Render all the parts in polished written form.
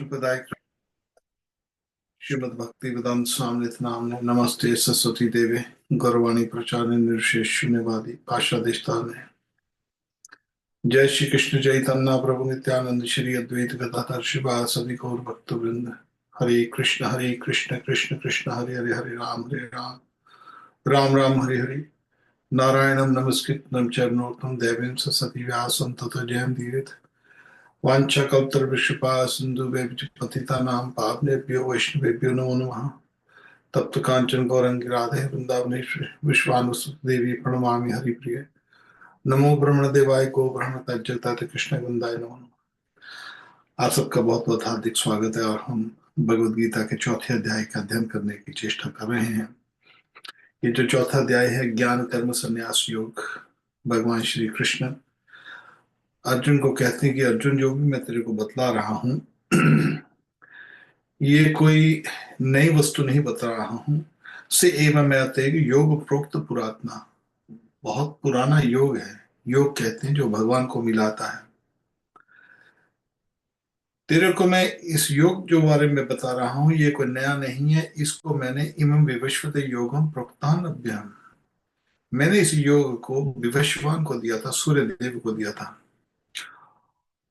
विष्णुपदाय श्रीमद् भक्ति वेदांत स्वामी नाम नमस्ते सरस्वती देवे गौरवाणी प्रचार निर्शेष शून्यवादी पाशादिष्टाने। जय श्री कृष्ण चैतन्य प्रभु नित्यानंद श्री अद्वैत गदाधर शिवासदि गौर भक्त वृंद। हरे कृष्ण कृष्ण कृष्ण हरे हरे हरे राम राम राम हरे हरे। नारायणं नमस्कृतं चरणोत्तम देवीं सरस्वती व्यासं ततो जयं दीरेत्। वाञ्छाकल्पतरुभ्यश्च सिन्धुभ्यश्च पतितानां पावनेभ्यो वैष्णवेभ्यो नमो नमः। तप्त कांचन गौरंगी राधे वृंदावनेश्वरी विश्वानुसुत देवी प्रणमामि हरिप्रिय। नमो ब्रह्मण देवाय गो ब्रह्म तज्जगत कृष्ण वृंदाय नमो नमः। आप सबका बहुत बहुत हार्दिक स्वागत है और हम भगवद गीता के चौथे अध्याय का अध्ययन करने की चेष्टा कर रहे हैं। ये जो चौथा अध्याय है ज्ञान कर्म संन्यास योग। भगवान श्री कृष्ण अर्जुन को कहते हैं कि अर्जुन जो भी मैं तेरे को बतला रहा हूं ये कोई नई वस्तु नहीं बता रहा हूं। से एवं मैं आते योग प्रोक्त पुरातना, बहुत पुराना योग है। योग कहते हैं जो भगवान को मिलाता है। तेरे को मैं इस योग जो बारे में बता रहा हूं ये कोई नया नहीं है। इसको मैंने इमं विवस्वते योगम प्रोक्तान अभ्याम, मैंने इस योग को विवस्वान को दिया था, सूर्य देव को दिया था।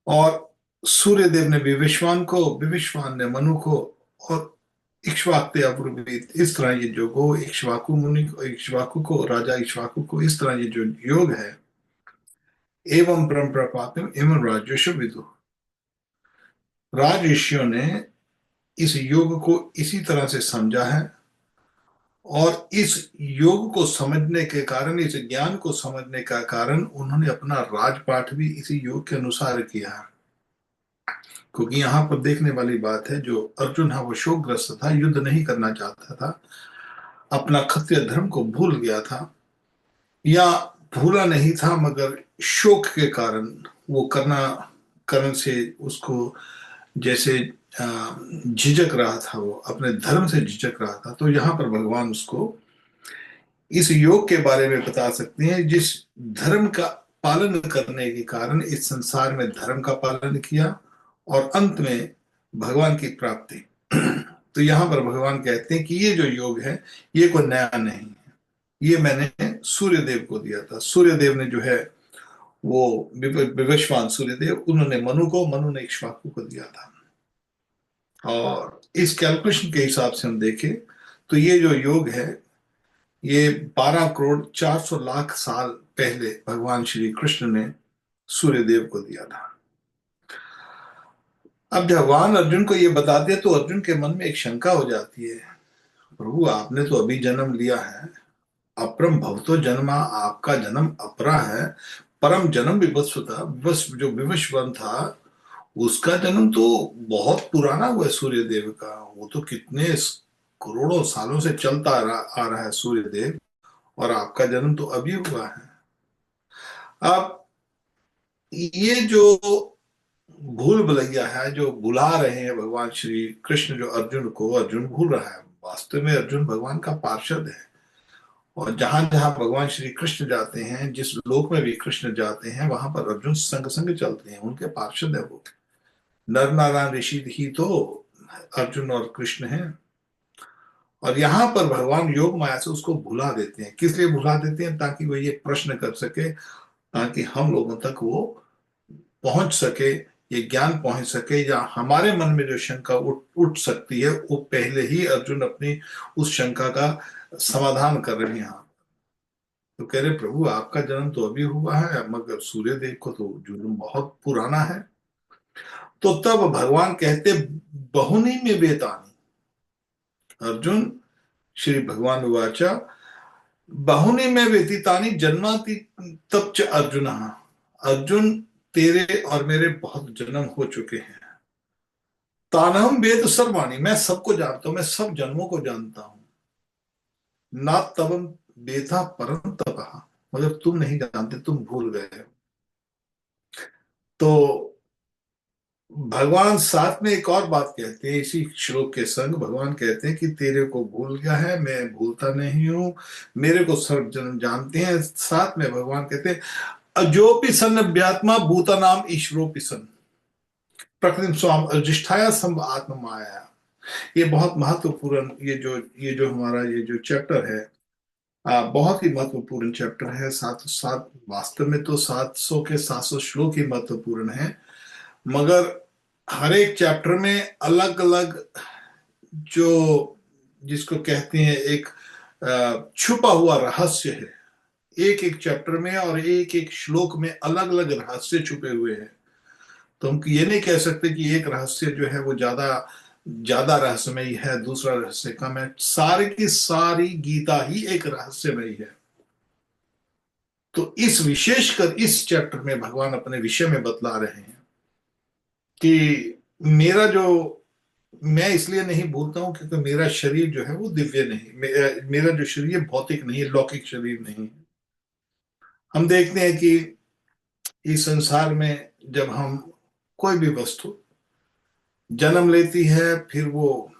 और सूर्य देव ने विवस्वान को, विवस्वान ने मनु को, और इक्ष्वाक्ते अपूर्वीत, इस तरह ये जो गो इक्ष्वाकु मुनि को, इक्ष्वाकु को, राजा इक्ष्वाकु को, इस तरह ये जो योग है एवं परंपरा पाते एवं राजेश विदु, राज ऋषियों ने इस योग को इसी तरह से समझा है। और इस योग को समझने के कारण, इस ज्ञान को समझने का कारण उन्होंने अपना राजपाठ भी इसी योग के अनुसार किया है। क्योंकि यहां पर देखने वाली बात है, जो अर्जुन है वो शोकग्रस्त था, युद्ध नहीं करना चाहता था, अपना क्षत्रिय धर्म को भूल गया था, या भूला नहीं था मगर शोक के कारण वो कारण से उसको जैसे झिझक रहा था, वो अपने धर्म से झिझक रहा था। तो यहाँ पर भगवान उसको इस योग के बारे में बता सकते हैं, जिस धर्म का पालन करने के कारण इस संसार में धर्म का पालन किया और अंत में भगवान की प्राप्ति। तो यहाँ पर भगवान कहते हैं कि ये जो योग है ये कोई नया नहीं है, ये मैंने सूर्य देव को दिया था। सूर्य देव ने जो है वो विवस्वान सूर्य देव, उन्होंने मनु को, मनु ने इक्ष्वाकु को दिया था। और इस कैलकुलेशन के हिसाब से हम देखें तो ये जो योग है ये 12 करोड़ 400 लाख साल पहले भगवान श्री कृष्ण ने सूर्य देव को दिया था। अब भगवान अर्जुन को ये बताते हैं तो अर्जुन के मन में एक शंका हो जाती है, प्रभु आपने तो अभी जन्म लिया है, अपरम भवतो जन्मा, आपका जन्म अपरा है, परम जन्म विवस्व था, जो विवस्वन था उसका जन्म तो बहुत पुराना हुआ है सूर्य देव का, वो तो कितने करोड़ों सालों से चलता आ रहा है सूर्य देव, और आपका जन्म तो अभी हुआ है। अब ये जो भूल भुलैया है, जो भुला रहे हैं भगवान श्री कृष्ण जो अर्जुन को, अर्जुन भूल रहा है। वास्तव में अर्जुन भगवान का पार्षद है, और जहां जहां भगवान श्री कृष्ण जाते हैं, जिस लोक में भी कृष्ण जाते हैं वहां पर अर्जुन संग संग चलते हैं, उनके पार्षद है वो। नर नारायण ऋषि ही तो अर्जुन और कृष्ण हैं। और यहाँ पर भगवान योग माया से उसको भुला देते हैं। किस लिए भुला देते हैं? ताकि वो ये प्रश्न कर सके, ताकि हम लोगों तक वो पहुंच सके, ये ज्ञान पहुंच सके, या हमारे मन में जो शंका उठ सकती है वो पहले ही अर्जुन अपनी उस शंका का समाधान कर रहे हैं। तो कह रहे प्रभु आपका जन्म तो अभी हुआ है, मगर सूर्य देव को तो जन्म बहुत पुराना है। तो तब भगवान कहते बहुनी में वेतानी, अर्जुन श्री भगवान उवाचा बहुनी में व्यतीतानि जन्माति तब च अर्जुन, अर्जुन तेरे और मेरे बहुत जन्म हो चुके हैं। तानहम वेद सर्वाणी, मैं सबको जानता हूं, मैं सब जन्मों को जानता हूं। ना तवम वेदा परम तपः, मगर तुम नहीं जानते, तुम भूल गए हो। तो भगवान साथ में एक और बात कहते हैं इसी श्लोक के संग, भगवान कहते हैं कि तेरे को भूल गया है, मैं भूलता नहीं हूं, मेरे को सर्व जन जानते हैं। साथ में भगवान कहते हैं अजोपि सन व्यात्मा भूता नाम ईश्वरोपि सन, प्रकृति स्वाम अधिष्ठाया संभ आत्म माया। ये बहुत महत्वपूर्ण, ये जो हमारा ये जो चैप्टर है, बहुत ही महत्वपूर्ण चैप्टर है। साथ साथ वास्तव में तो 700 के 700 श्लोक ही महत्वपूर्ण है, मगर हर एक चैप्टर में अलग अलग जो जिसको कहते हैं एक छुपा हुआ रहस्य है। एक एक चैप्टर में और एक एक श्लोक में अलग अलग रहस्य छुपे हुए हैं। तो हम ये नहीं कह सकते कि एक रहस्य जो है वो ज्यादा ज्यादा रहस्यमयी है, दूसरा रहस्य कम है। सारी की सारी गीता ही एक रहस्यमयी है। तो इस विशेषकर इस चैप्टर में भगवान अपने विषय में बतला रहे हैं कि मेरा जो मैं इसलिए नहीं भूलता हूं क्योंकि मेरा शरीर जो है वो दिव्य नहीं, मेरा जो शरीर भौतिक नहीं है, लौकिक शरीर नहीं है। हम देखते हैं कि इस संसार में जब हम कोई भी वस्तु जन्म लेती है, फिर वो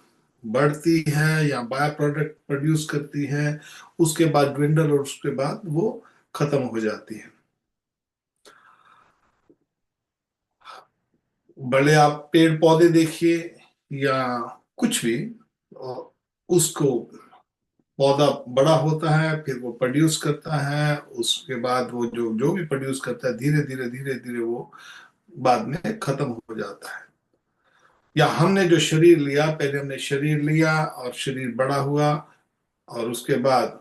बढ़ती है या बाय प्रोडक्ट प्रोड्यूस करती है, उसके बाद ड्विंडल और उसके बाद वो खत्म हो जाती है। भले आप पेड़ पौधे देखिए या कुछ भी, और उसको पौधा बड़ा होता है, फिर वो प्रोड्यूस करता है, उसके बाद वो जो जो भी प्रोड्यूस करता है धीरे धीरे धीरे धीरे वो बाद में खत्म हो जाता है। या हमने जो शरीर लिया, पहले हमने शरीर लिया और शरीर बड़ा हुआ, और उसके बाद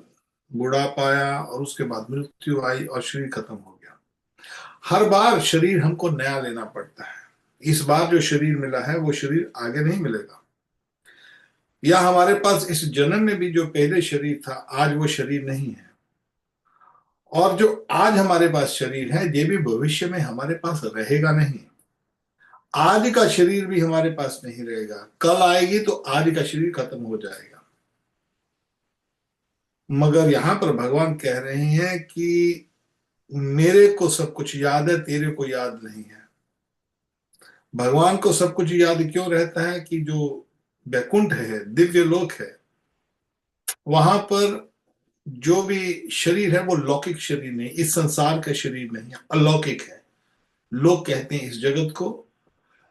बुढ़ापा आया, और उसके बाद मृत्यु आई और शरीर खत्म हो गया। हर बार शरीर हमको नया लेना पड़ता है। इस बार जो शरीर मिला है वो शरीर आगे नहीं मिलेगा। या हमारे पास इस जन्म में भी जो पहले शरीर था, आज वो शरीर नहीं है। और जो आज हमारे पास शरीर है ये भी भविष्य में हमारे पास रहेगा नहीं। आज का शरीर भी हमारे पास नहीं रहेगा, कल आएगी तो आज का शरीर खत्म हो जाएगा। मगर यहां पर भगवान कह रहे हैं कि मेरे को सब कुछ याद है, तेरे को याद नहीं है। भगवान को सब कुछ याद क्यों रहता है कि जो वैकुंठ है, दिव्य लोक है, वहां पर जो भी शरीर है वो लौकिक शरीर नहीं, इस संसार का शरीर नहीं है, अलौकिक है। लोग कहते हैं इस जगत को,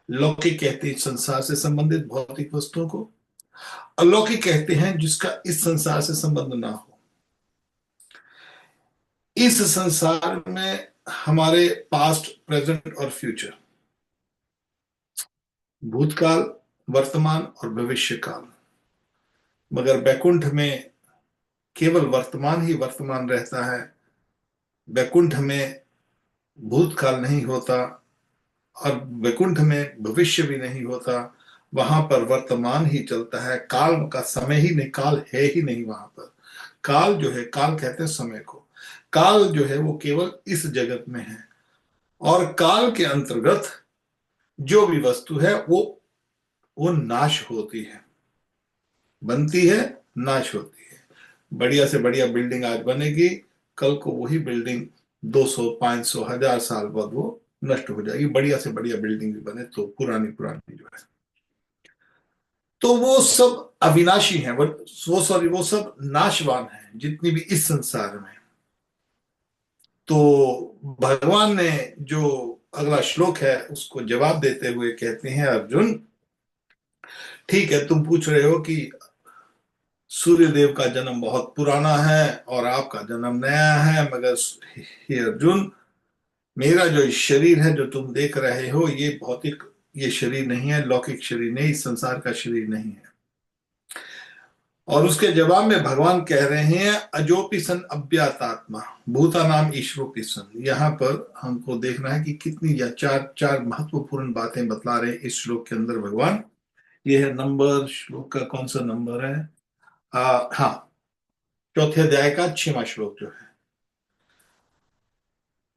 लौकिक कहते हैं इस संसार से संबंधित भौतिक वस्तुओं को, अलौकिक कहते हैं जिसका इस संसार से संबंध ना हो। इस संसार में हमारे पास्ट, प्रेजेंट और फ्यूचर, भूतकाल, वर्तमान और भविष्य काल, मगर बैकुंठ में केवल वर्तमान ही वर्तमान रहता है। बैकुंठ में भूतकाल नहीं होता और बैकुंठ में भविष्य भी नहीं होता। वहां पर वर्तमान ही चलता है, काल का समय ही नहीं, काल है ही नहीं वहां पर। काल जो है, काल कहते हैं समय को, काल जो है वो केवल इस जगत में है। और काल के अंतर्गत जो भी वस्तु है वो नाश होती है, बनती है, नाश होती है। बढ़िया से बढ़िया बिल्डिंग आज बनेगी, कल को वही बिल्डिंग 200 500 1000 साल बाद वो नष्ट हो जाएगी। बढ़िया से बढ़िया बिल्डिंग भी बने तो पुरानी पुरानी जो है, तो वो सब अविनाशी हैं, वो सब नाशवान हैं जितनी भी इस संसार में। तो भगवान ने जो अगला श्लोक है उसको जवाब देते हुए कहते हैं, अर्जुन ठीक है, तुम पूछ रहे हो कि सूर्य देव का जन्म बहुत पुराना है और आपका जन्म नया है, मगर हे अर्जुन, मेरा जो शरीर है जो तुम देख रहे हो ये भौतिक, ये शरीर नहीं है, लौकिक शरीर नहीं, इस संसार का शरीर नहीं है। और उसके जवाब में भगवान कह रहे हैं, अजोपि सन अव्यातात्मा भूता नाम ईश्वरोपि सन। यहाँ पर हमको देखना है कि कितनी या चार चार महत्वपूर्ण बातें बतला रहे हैं इस श्लोक के अंदर भगवान। ये है नंबर, श्लोक का कौन सा नंबर है, हाँ, चौथे अध्याय का 6वां श्लोक जो है।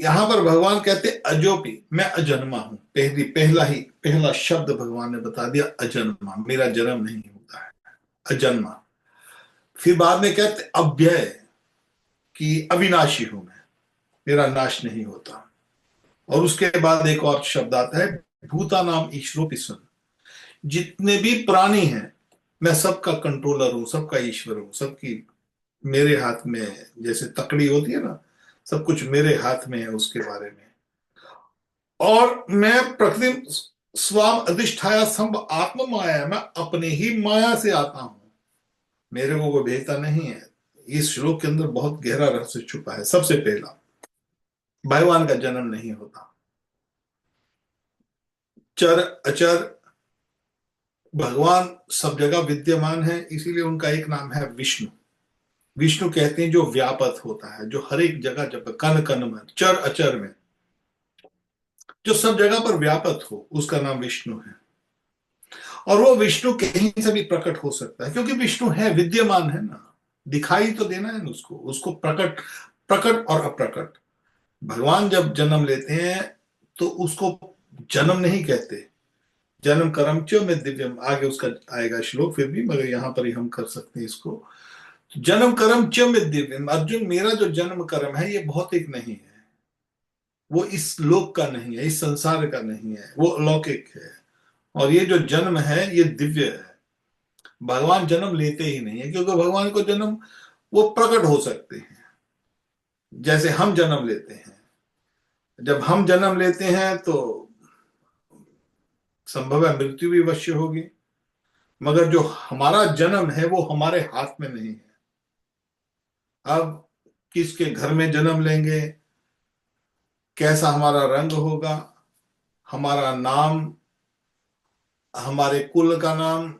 यहां पर भगवान कहते अजोपि, मैं अजन्मा हूं। पहला शब्द भगवान ने बता दिया, अजन्मा, मेरा जन्म नहीं होता है, अजन्मा। फिर बाद में कहते अव्यय, कि अविनाशी हूं मैं, मेरा नाश नहीं होता। और उसके बाद एक और शब्द आता है, भूता नाम ईश्वरोपि सन, जितने भी प्राणी हैं मैं सबका कंट्रोलर हूं, सबका ईश्वर हूं, सबकी मेरे हाथ में, जैसे तकड़ी होती है ना, सब कुछ मेरे हाथ में है उसके बारे में। और मैं प्रकृति स्वाम अधिष्ठाया संभ आत्म माया, मैं अपने ही माया से आता हूं, मेरे को कोई भेजता नहीं है। इस श्लोक के अंदर बहुत गहरा रहस्य छुपा है। सबसे पहला, भगवान का जन्म नहीं होता। चर अचर भगवान सब जगह विद्यमान है, इसीलिए उनका एक नाम है विष्णु। विष्णु कहते हैं जो व्यापक होता है, जो हर एक जगह, जब कण कण में, चर अचर में, जो सब जगह पर व्यापक हो, उसका नाम विष्णु है। और वो विष्णु कहीं से भी प्रकट हो सकता है, क्योंकि विष्णु है, विद्यमान है ना, दिखाई तो देना है ना उसको, उसको प्रकट, प्रकट और अप्रकट। भगवान जब जन्म लेते हैं तो उसको जन्म नहीं कहते। जन्म कर्म च में दिव्यम, आगे उसका आएगा श्लोक फिर भी, मगर यहां पर ही हम कर सकते हैं इसको। जन्म कर्म च में दिव्यम, अर्जुन मेरा जो जन्म कर्म है ये भौतिक नहीं है, वो इस लोक का नहीं है, इस संसार का नहीं है, वो अलौकिक है। और ये जो जन्म है ये दिव्य है। भगवान जन्म लेते ही नहीं है, क्योंकि भगवान को जन्म वो प्रकट हो सकते हैं, जैसे हम जन्म लेते हैं। जब हम जन्म लेते हैं तो संभव है मृत्यु भी अवश्य होगी, मगर जो हमारा जन्म है वो हमारे हाथ में नहीं है। अब किसके घर में जन्म लेंगे, कैसा हमारा रंग होगा, हमारा नाम, हमारे कुल का नाम,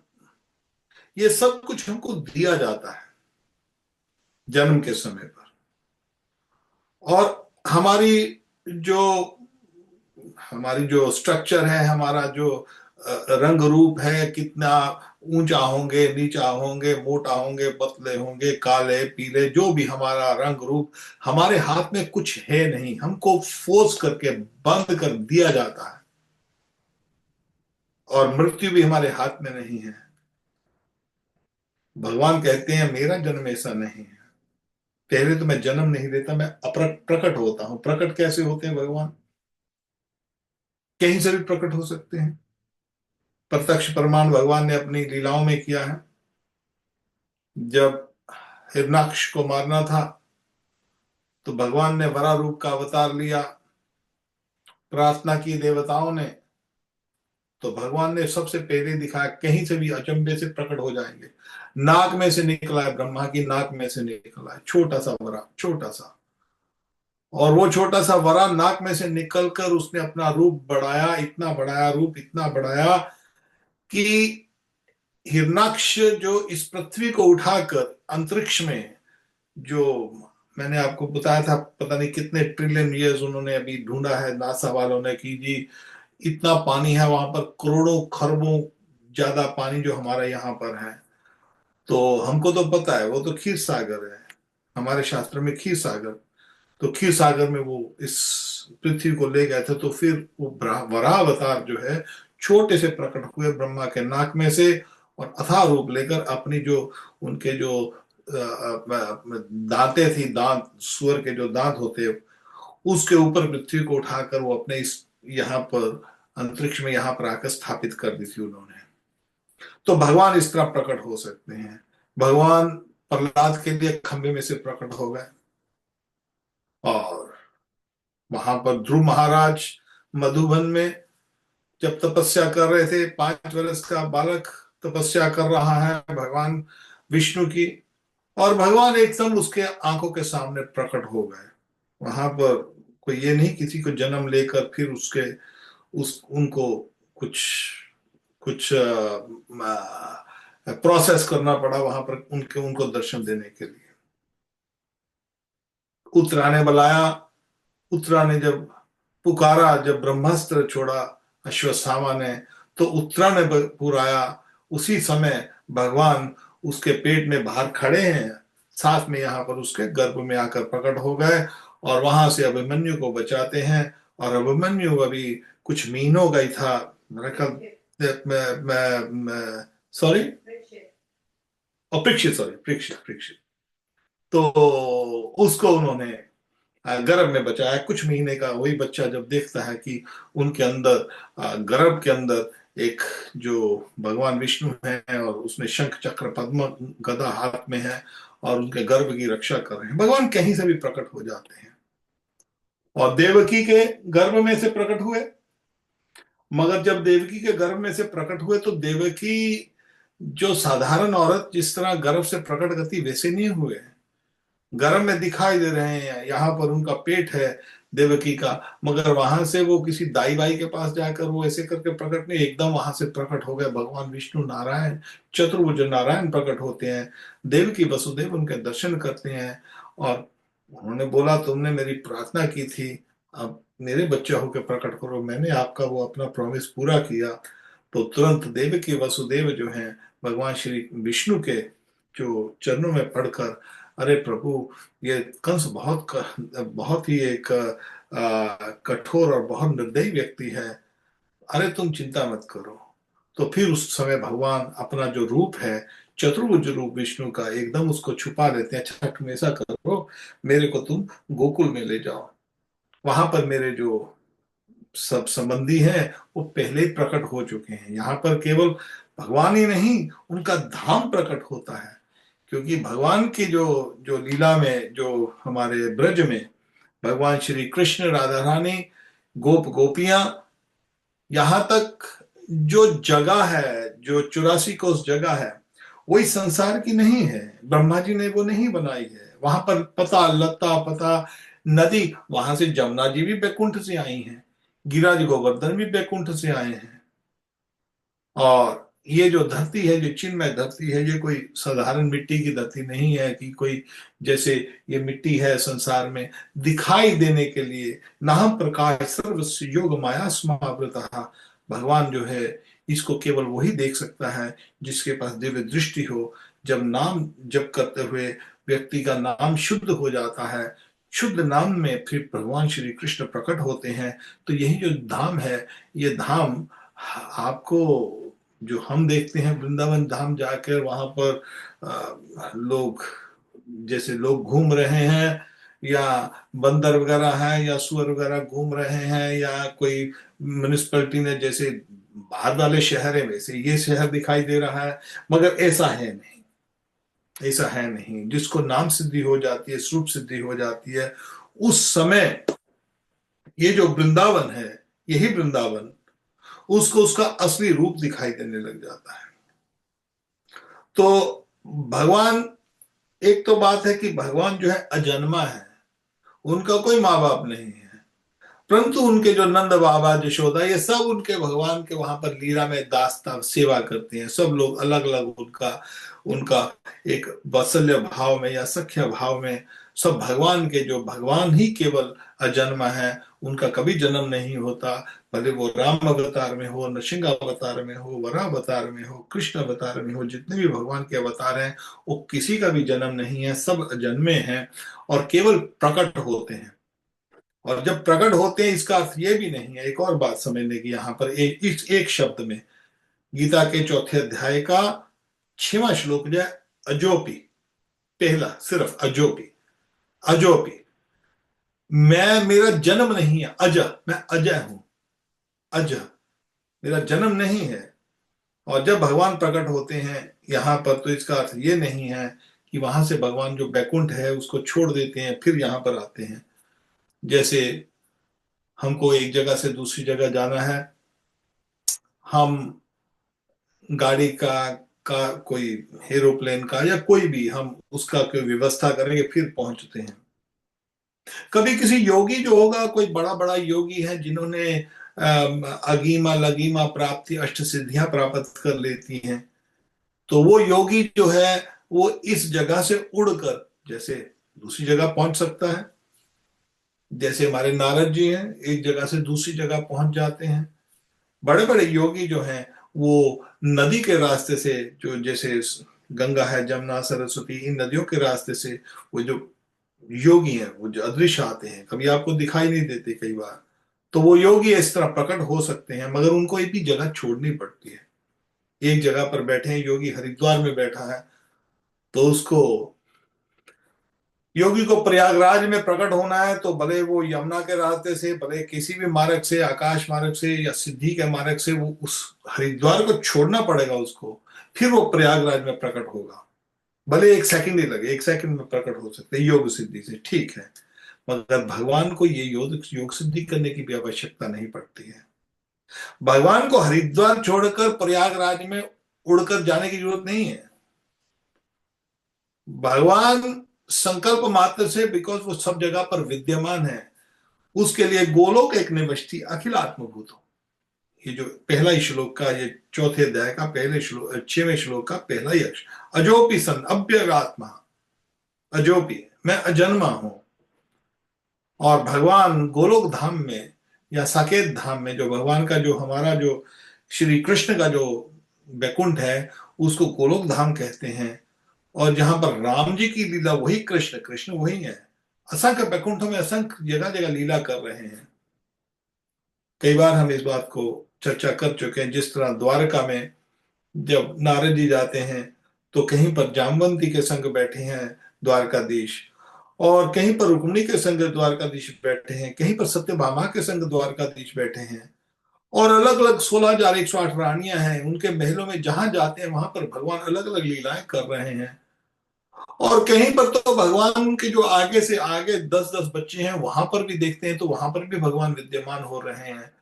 ये सब कुछ हमको दिया जाता है जन्म के समय पर। और हमारी जो हमारी जो स्ट्रक्चर है, हमारा जो रंग रूप है, कितना ऊंचा होंगे, नीचा होंगे, मोटा होंगे, पतले होंगे, काले पीले, जो भी हमारा रंग रूप, हमारे हाथ में कुछ है नहीं, हमको फोर्स करके बंद कर दिया जाता है। और मृत्यु भी हमारे हाथ में नहीं है। भगवान कहते हैं मेरा जन्म ऐसा नहीं है। पहले तो मैं जन्म नहीं लेता, मैं प्रकट होता हूं। प्रकट कैसे होते हैं भगवान? कहीं से भी प्रकट हो सकते हैं। प्रत्यक्ष प्रमाण भगवान ने अपनी लीलाओं में किया है। जब हिरणाक्ष को मारना था तो भगवान ने वरा रूप का अवतार लिया, प्रार्थना की देवताओं ने, तो भगवान ने सबसे पहले दिखाया, कहीं से भी अचंभे से प्रकट हो जाएंगे। नाक में से निकला है, ब्रह्मा की नाक में से निकला है छोटा सा वरा, छोटा सा। और वो छोटा सा वरा नाक में से निकलकर उसने अपना रूप बढ़ाया, इतना बढ़ाया रूप, इतना बढ़ाया कि हिरणाक्ष जो इस पृथ्वी को उठाकर अंतरिक्ष में, जो मैंने आपको बताया था, पता नहीं कितने ट्रिलियन ईयर्स उन्होंने अभी ढूंढा है नासा वालों ने कि जी इतना पानी है वहां पर, करोड़ों खरबों ज्यादा पानी जो हमारे यहाँ पर है। तो हमको तो पता है वो तो क्षीर सागर है, हमारे शास्त्र में क्षीर सागर। तो क्षीर सागर में वो इस पृथ्वी को ले गए थे, तो फिर वो वराह अवतार जो है छोटे से प्रकट हुए ब्रह्मा के नाक में से, और अथाह रूप लेकर अपनी जो उनके जो दांतें थी, दांत सुअर के जो दांत होते, उसके ऊपर पृथ्वी को उठाकर वो अपने इस यहाँ पर अंतरिक्ष में यहाँ पर आकर स्थापित कर दी थी उन्होंने। तो भगवान इस तरह प्रकट हो सकते हैं। भगवान प्रहलाद के लिए खंभे में से प्रकट हो गए, और वहां पर ध्रुव महाराज मधुबन में जब तपस्या कर रहे थे, 5 वर्ष का बालक तपस्या कर रहा है भगवान विष्णु की, और भगवान एकदम उसके आंखों के सामने प्रकट हो गए। वहां पर कोई ये नहीं किसी को जन्म लेकर फिर उसके उस उनको कुछ कुछ प्रोसेस करना पड़ा वहां पर उनके उनको दर्शन देने के लिए। उत्तरा ने बुलाया, उत्तरा ने जब पुकारा, जब ब्रह्मास्त्र छोड़ा अश्वत्थामा ने, तो उत्तरा ने पुराया। उसी समय भगवान उसके पेट में बाहर खड़े हैं, साथ में यहाँ पर उसके गर्भ में आकर प्रकट हो गए, और वहां से अभिमन्यु को बचाते हैं। और अभिमन्यु अभी कुछ महीनों का ही था, मेरा ख्याल, सॉरी, अपेक्षित, सॉरी, प्रेक्षित, प्रेक्षित। तो उसको उन्होंने गर्भ में बचाया। कुछ महीने का वही बच्चा जब देखता है कि उनके अंदर गर्भ के अंदर एक जो भगवान विष्णु है, और उसने शंख चक्र पद्म गदा हाथ में है, और उनके गर्भ की रक्षा कर रहे हैं, भगवान कहीं से भी प्रकट हो जाते हैं। और देवकी के गर्भ में से प्रकट हुए, मगर जब देवकी के गर्भ में से प्रकट हुए तो देवकी जो साधारण औरत जिस तरह गर्भ से प्रकट करती वैसे नहीं हुए। गर्भ में दिखाई दे रहे हैं, यहाँ पर उनका पेट है देवकी का, मगर वहां से वो किसी दाई बाई के पास जाकर वो ऐसे करके प्रकट नहीं, एकदम वहां से प्रकट हो गए भगवान विष्णु नारायण, चतुर्भुज नारायण प्रकट होते हैं। देवकी वसुदेव उनके दर्शन करते हैं और उन्होंने बोला तुमने मेरी प्रार्थना की थी, अब मेरे बच्चे होकर प्रकट करो। मैंने आपका वो अपना प्रॉमिस पूरा किया। तो तुरंत देवकी वसुदेव जो हैं भगवान श्री विष्णु के जो चरणों में पढ़कर, अरे प्रभु ये कंस बहुत ही एक कठोर और बहुत निर्दयी व्यक्ति है, अरे तुम चिंता मत करो। तो फिर उस समय भगवान अपना जो रूप है चतुर्भुज रूप विष्णु का एकदम उसको छुपा देते हैं। अच्छा तुम ऐसा करो, मेरे को तुम गोकुल में ले जाओ, वहां पर मेरे जो सब संबंधी हैं वो पहले ही प्रकट हो चुके हैं। यहाँ पर केवल भगवान ही नहीं उनका धाम प्रकट होता है, क्योंकि भगवान की जो जो लीला में जो हमारे ब्रज में भगवान श्री कृष्ण राधा रानी गोप गोपियां, यहाँ तक जो जगह है जो 84 कोस जगह है वो इस संसार की नहीं है, ब्रह्मा जी ने वो नहीं बनाई है। वहां पर पता लता पता नदी, वहां से जमुना जी भी बैकुंठ से आई हैं, गिरिराज गोवर्धन भी बैकुंठ से आए हैं। और ये जो धरती है जो चिन्मय धरती है, ये कोई साधारण मिट्टी की धरती नहीं है कि कोई जैसे ये मिट्टी है संसार में दिखाई देने के लिए। नाम प्रकाश सर्वस्य योग माया समावृतः, भगवान जो है इसको केवल वही देख सकता है जिसके पास दिव्य दृष्टि हो। जब नाम जप करते हुए व्यक्ति का नाम शुद्ध हो जाता है, शुद्ध नाम में फिर भगवान श्री कृष्ण प्रकट होते हैं। तो यही जो धाम है, ये धाम आपको जो हम देखते हैं वृंदावन धाम जाकर वहां पर लोग जैसे लोग घूम रहे हैं, या बंदर वगैरह है या सुअर वगैरह घूम रहे हैं, या कोई म्यूनिसपैलिटी ने जैसे बाहर वाले शहर है वैसे ये शहर दिखाई दे रहा है, मगर ऐसा है नहीं। ऐसा है नहीं, जिसको नाम सिद्धि हो जाती है, स्वरूप सिद्धि हो जाती है, उस समय ये जो वृंदावन है, यही वृंदावन उसको उसका असली रूप दिखाई देने लग जाता है। तो भगवान, एक तो बात है कि भगवान जो है अजन्मा है, उनका कोई माँ बाप नहीं है, परंतु उनके जो नंद बाबा यशोदा ये सब उनके भगवान के वहां पर लीला में दास्ता सेवा करते हैं। सब लोग अलग अलग उनका उनका एक वात्सल्य भाव में या सख्य भाव में सब भगवान के, जो भगवान ही केवल अजन्मा है, उनका कभी जन्म नहीं होता। भले वो राम अवतार में हो, नृसिंह अवतार में हो, वराह अवतार में हो, कृष्ण अवतार में हो, जितने भी भगवान के अवतार हैं वो किसी का भी जन्म नहीं है, सब अजन्मे हैं और केवल प्रकट होते हैं। और जब प्रकट होते हैं इसका अर्थ ये भी नहीं है, एक और बात समझने की यहाँ पर इस एक शब्द में गीता के चौथे अध्याय का 6वां श्लोक जो है अजोपी, पहला सिर्फ अजोपी, अजोपी, मैं, मेरा जन्म नहीं है, अज, मैं अजय हूं, अज, मेरा जन्म नहीं है। और जब भगवान प्रकट होते हैं यहाँ पर तो इसका अर्थ ये नहीं है कि वहां से भगवान जो बैकुंठ है उसको छोड़ देते हैं फिर यहाँ पर आते हैं। जैसे हमको एक जगह से दूसरी जगह जाना है, हम गाड़ी का कोई एरोप्लेन का या कोई भी हम उसका कोई व्यवस्था करेंगे फिर पहुंचते हैं। कभी किसी योगी जो होगा, कोई बड़ा बड़ा योगी है जिन्होंने अगीमा लगीमा प्राप्ति अष्ट सिद्धियां प्राप्त कर लेती हैं, तो वो योगी जो है वो इस जगह से उड़कर जैसे दूसरी जगह पहुंच सकता है। जैसे हमारे नारद जी हैं, एक जगह से दूसरी जगह पहुंच जाते हैं। बड़े बड़े योगी जो हैं वो नदी के रास्ते से, जो जैसे गंगा है, जमुना, सरस्वती, इन नदियों के रास्ते से वो जो योगी हैं वो जो अदृश्य आते हैं, कभी आपको दिखाई नहीं देते कई बार, तो वो योगी इस तरह प्रकट हो सकते हैं, मगर उनको एक भी जगह छोड़नी पड़ती है। एक जगह पर बैठे हैं, योगी हरिद्वार में बैठा है, तो उसको योगी को प्रयागराज में प्रकट होना है तो भले वो यमुना के रास्ते से, भले किसी भी मार्ग से, आकाश मार्ग से या सिद्धि के मार्ग से, वो उस हरिद्वार को छोड़ना पड़ेगा उसको, फिर वो प्रयागराज में प्रकट होगा। भले एक सेकंड ही लगे, एक सेकंड में प्रकट हो सकते हैं योग सिद्धि से, ठीक है, मगर भगवान को ये योग योग सिद्धि करने की भी आवश्यकता नहीं पड़ती है। भगवान को हरिद्वार छोड़कर प्रयागराज में उड़कर जाने की जरूरत नहीं है। भगवान संकल्प मात्र से, बिकॉज वो सब जगह पर विद्यमान है, उसके लिए गोलोक एक निवष्टि अखिल आत्मभूत हो। ये जो पहला ही श्लोक का, ये चौथे अध्याय का पहले श्लोक, 6वें श्लोक का पहला ही अक्षर, अजोपि सन अव्यगात्मा, अजोपि मैं अजन्मा हूं। और भगवान गोलोक धाम में या साकेत धाम में, जो भगवान का, जो हमारा, जो श्री कृष्ण का जो बैकुंठ है, उसको गोलोक धाम कहते हैं। और जहां पर राम जी की लीला, वही कृष्ण, कृष्ण वही है। असंख्य बैकुंठों में असंख्य जगह जगह लीला कर रहे हैं। कई बार हम इस बात को चर्चा कर चुके हैं। जिस तरह द्वारका में जब नारद जी जाते हैं तो कहीं पर जामवंती के संग बैठे हैं द्वारकाधीश, और कहीं पर रुक्मिणी के संग द्वारकाधीश बैठे हैं, कहीं पर सत्यभामा के संग द्वारकाधीश बैठे हैं। और अलग अलग 16,108 रानियां हैं, उनके महलों में जहां जाते हैं वहां पर भगवान अलग अलग लीलाएं कर रहे हैं। और कहीं पर तो भगवान के जो आगे से आगे 10-10 बच्चे हैं, वहां पर भी देखते हैं तो वहां पर भी भगवान विद्यमान हो रहे हैं।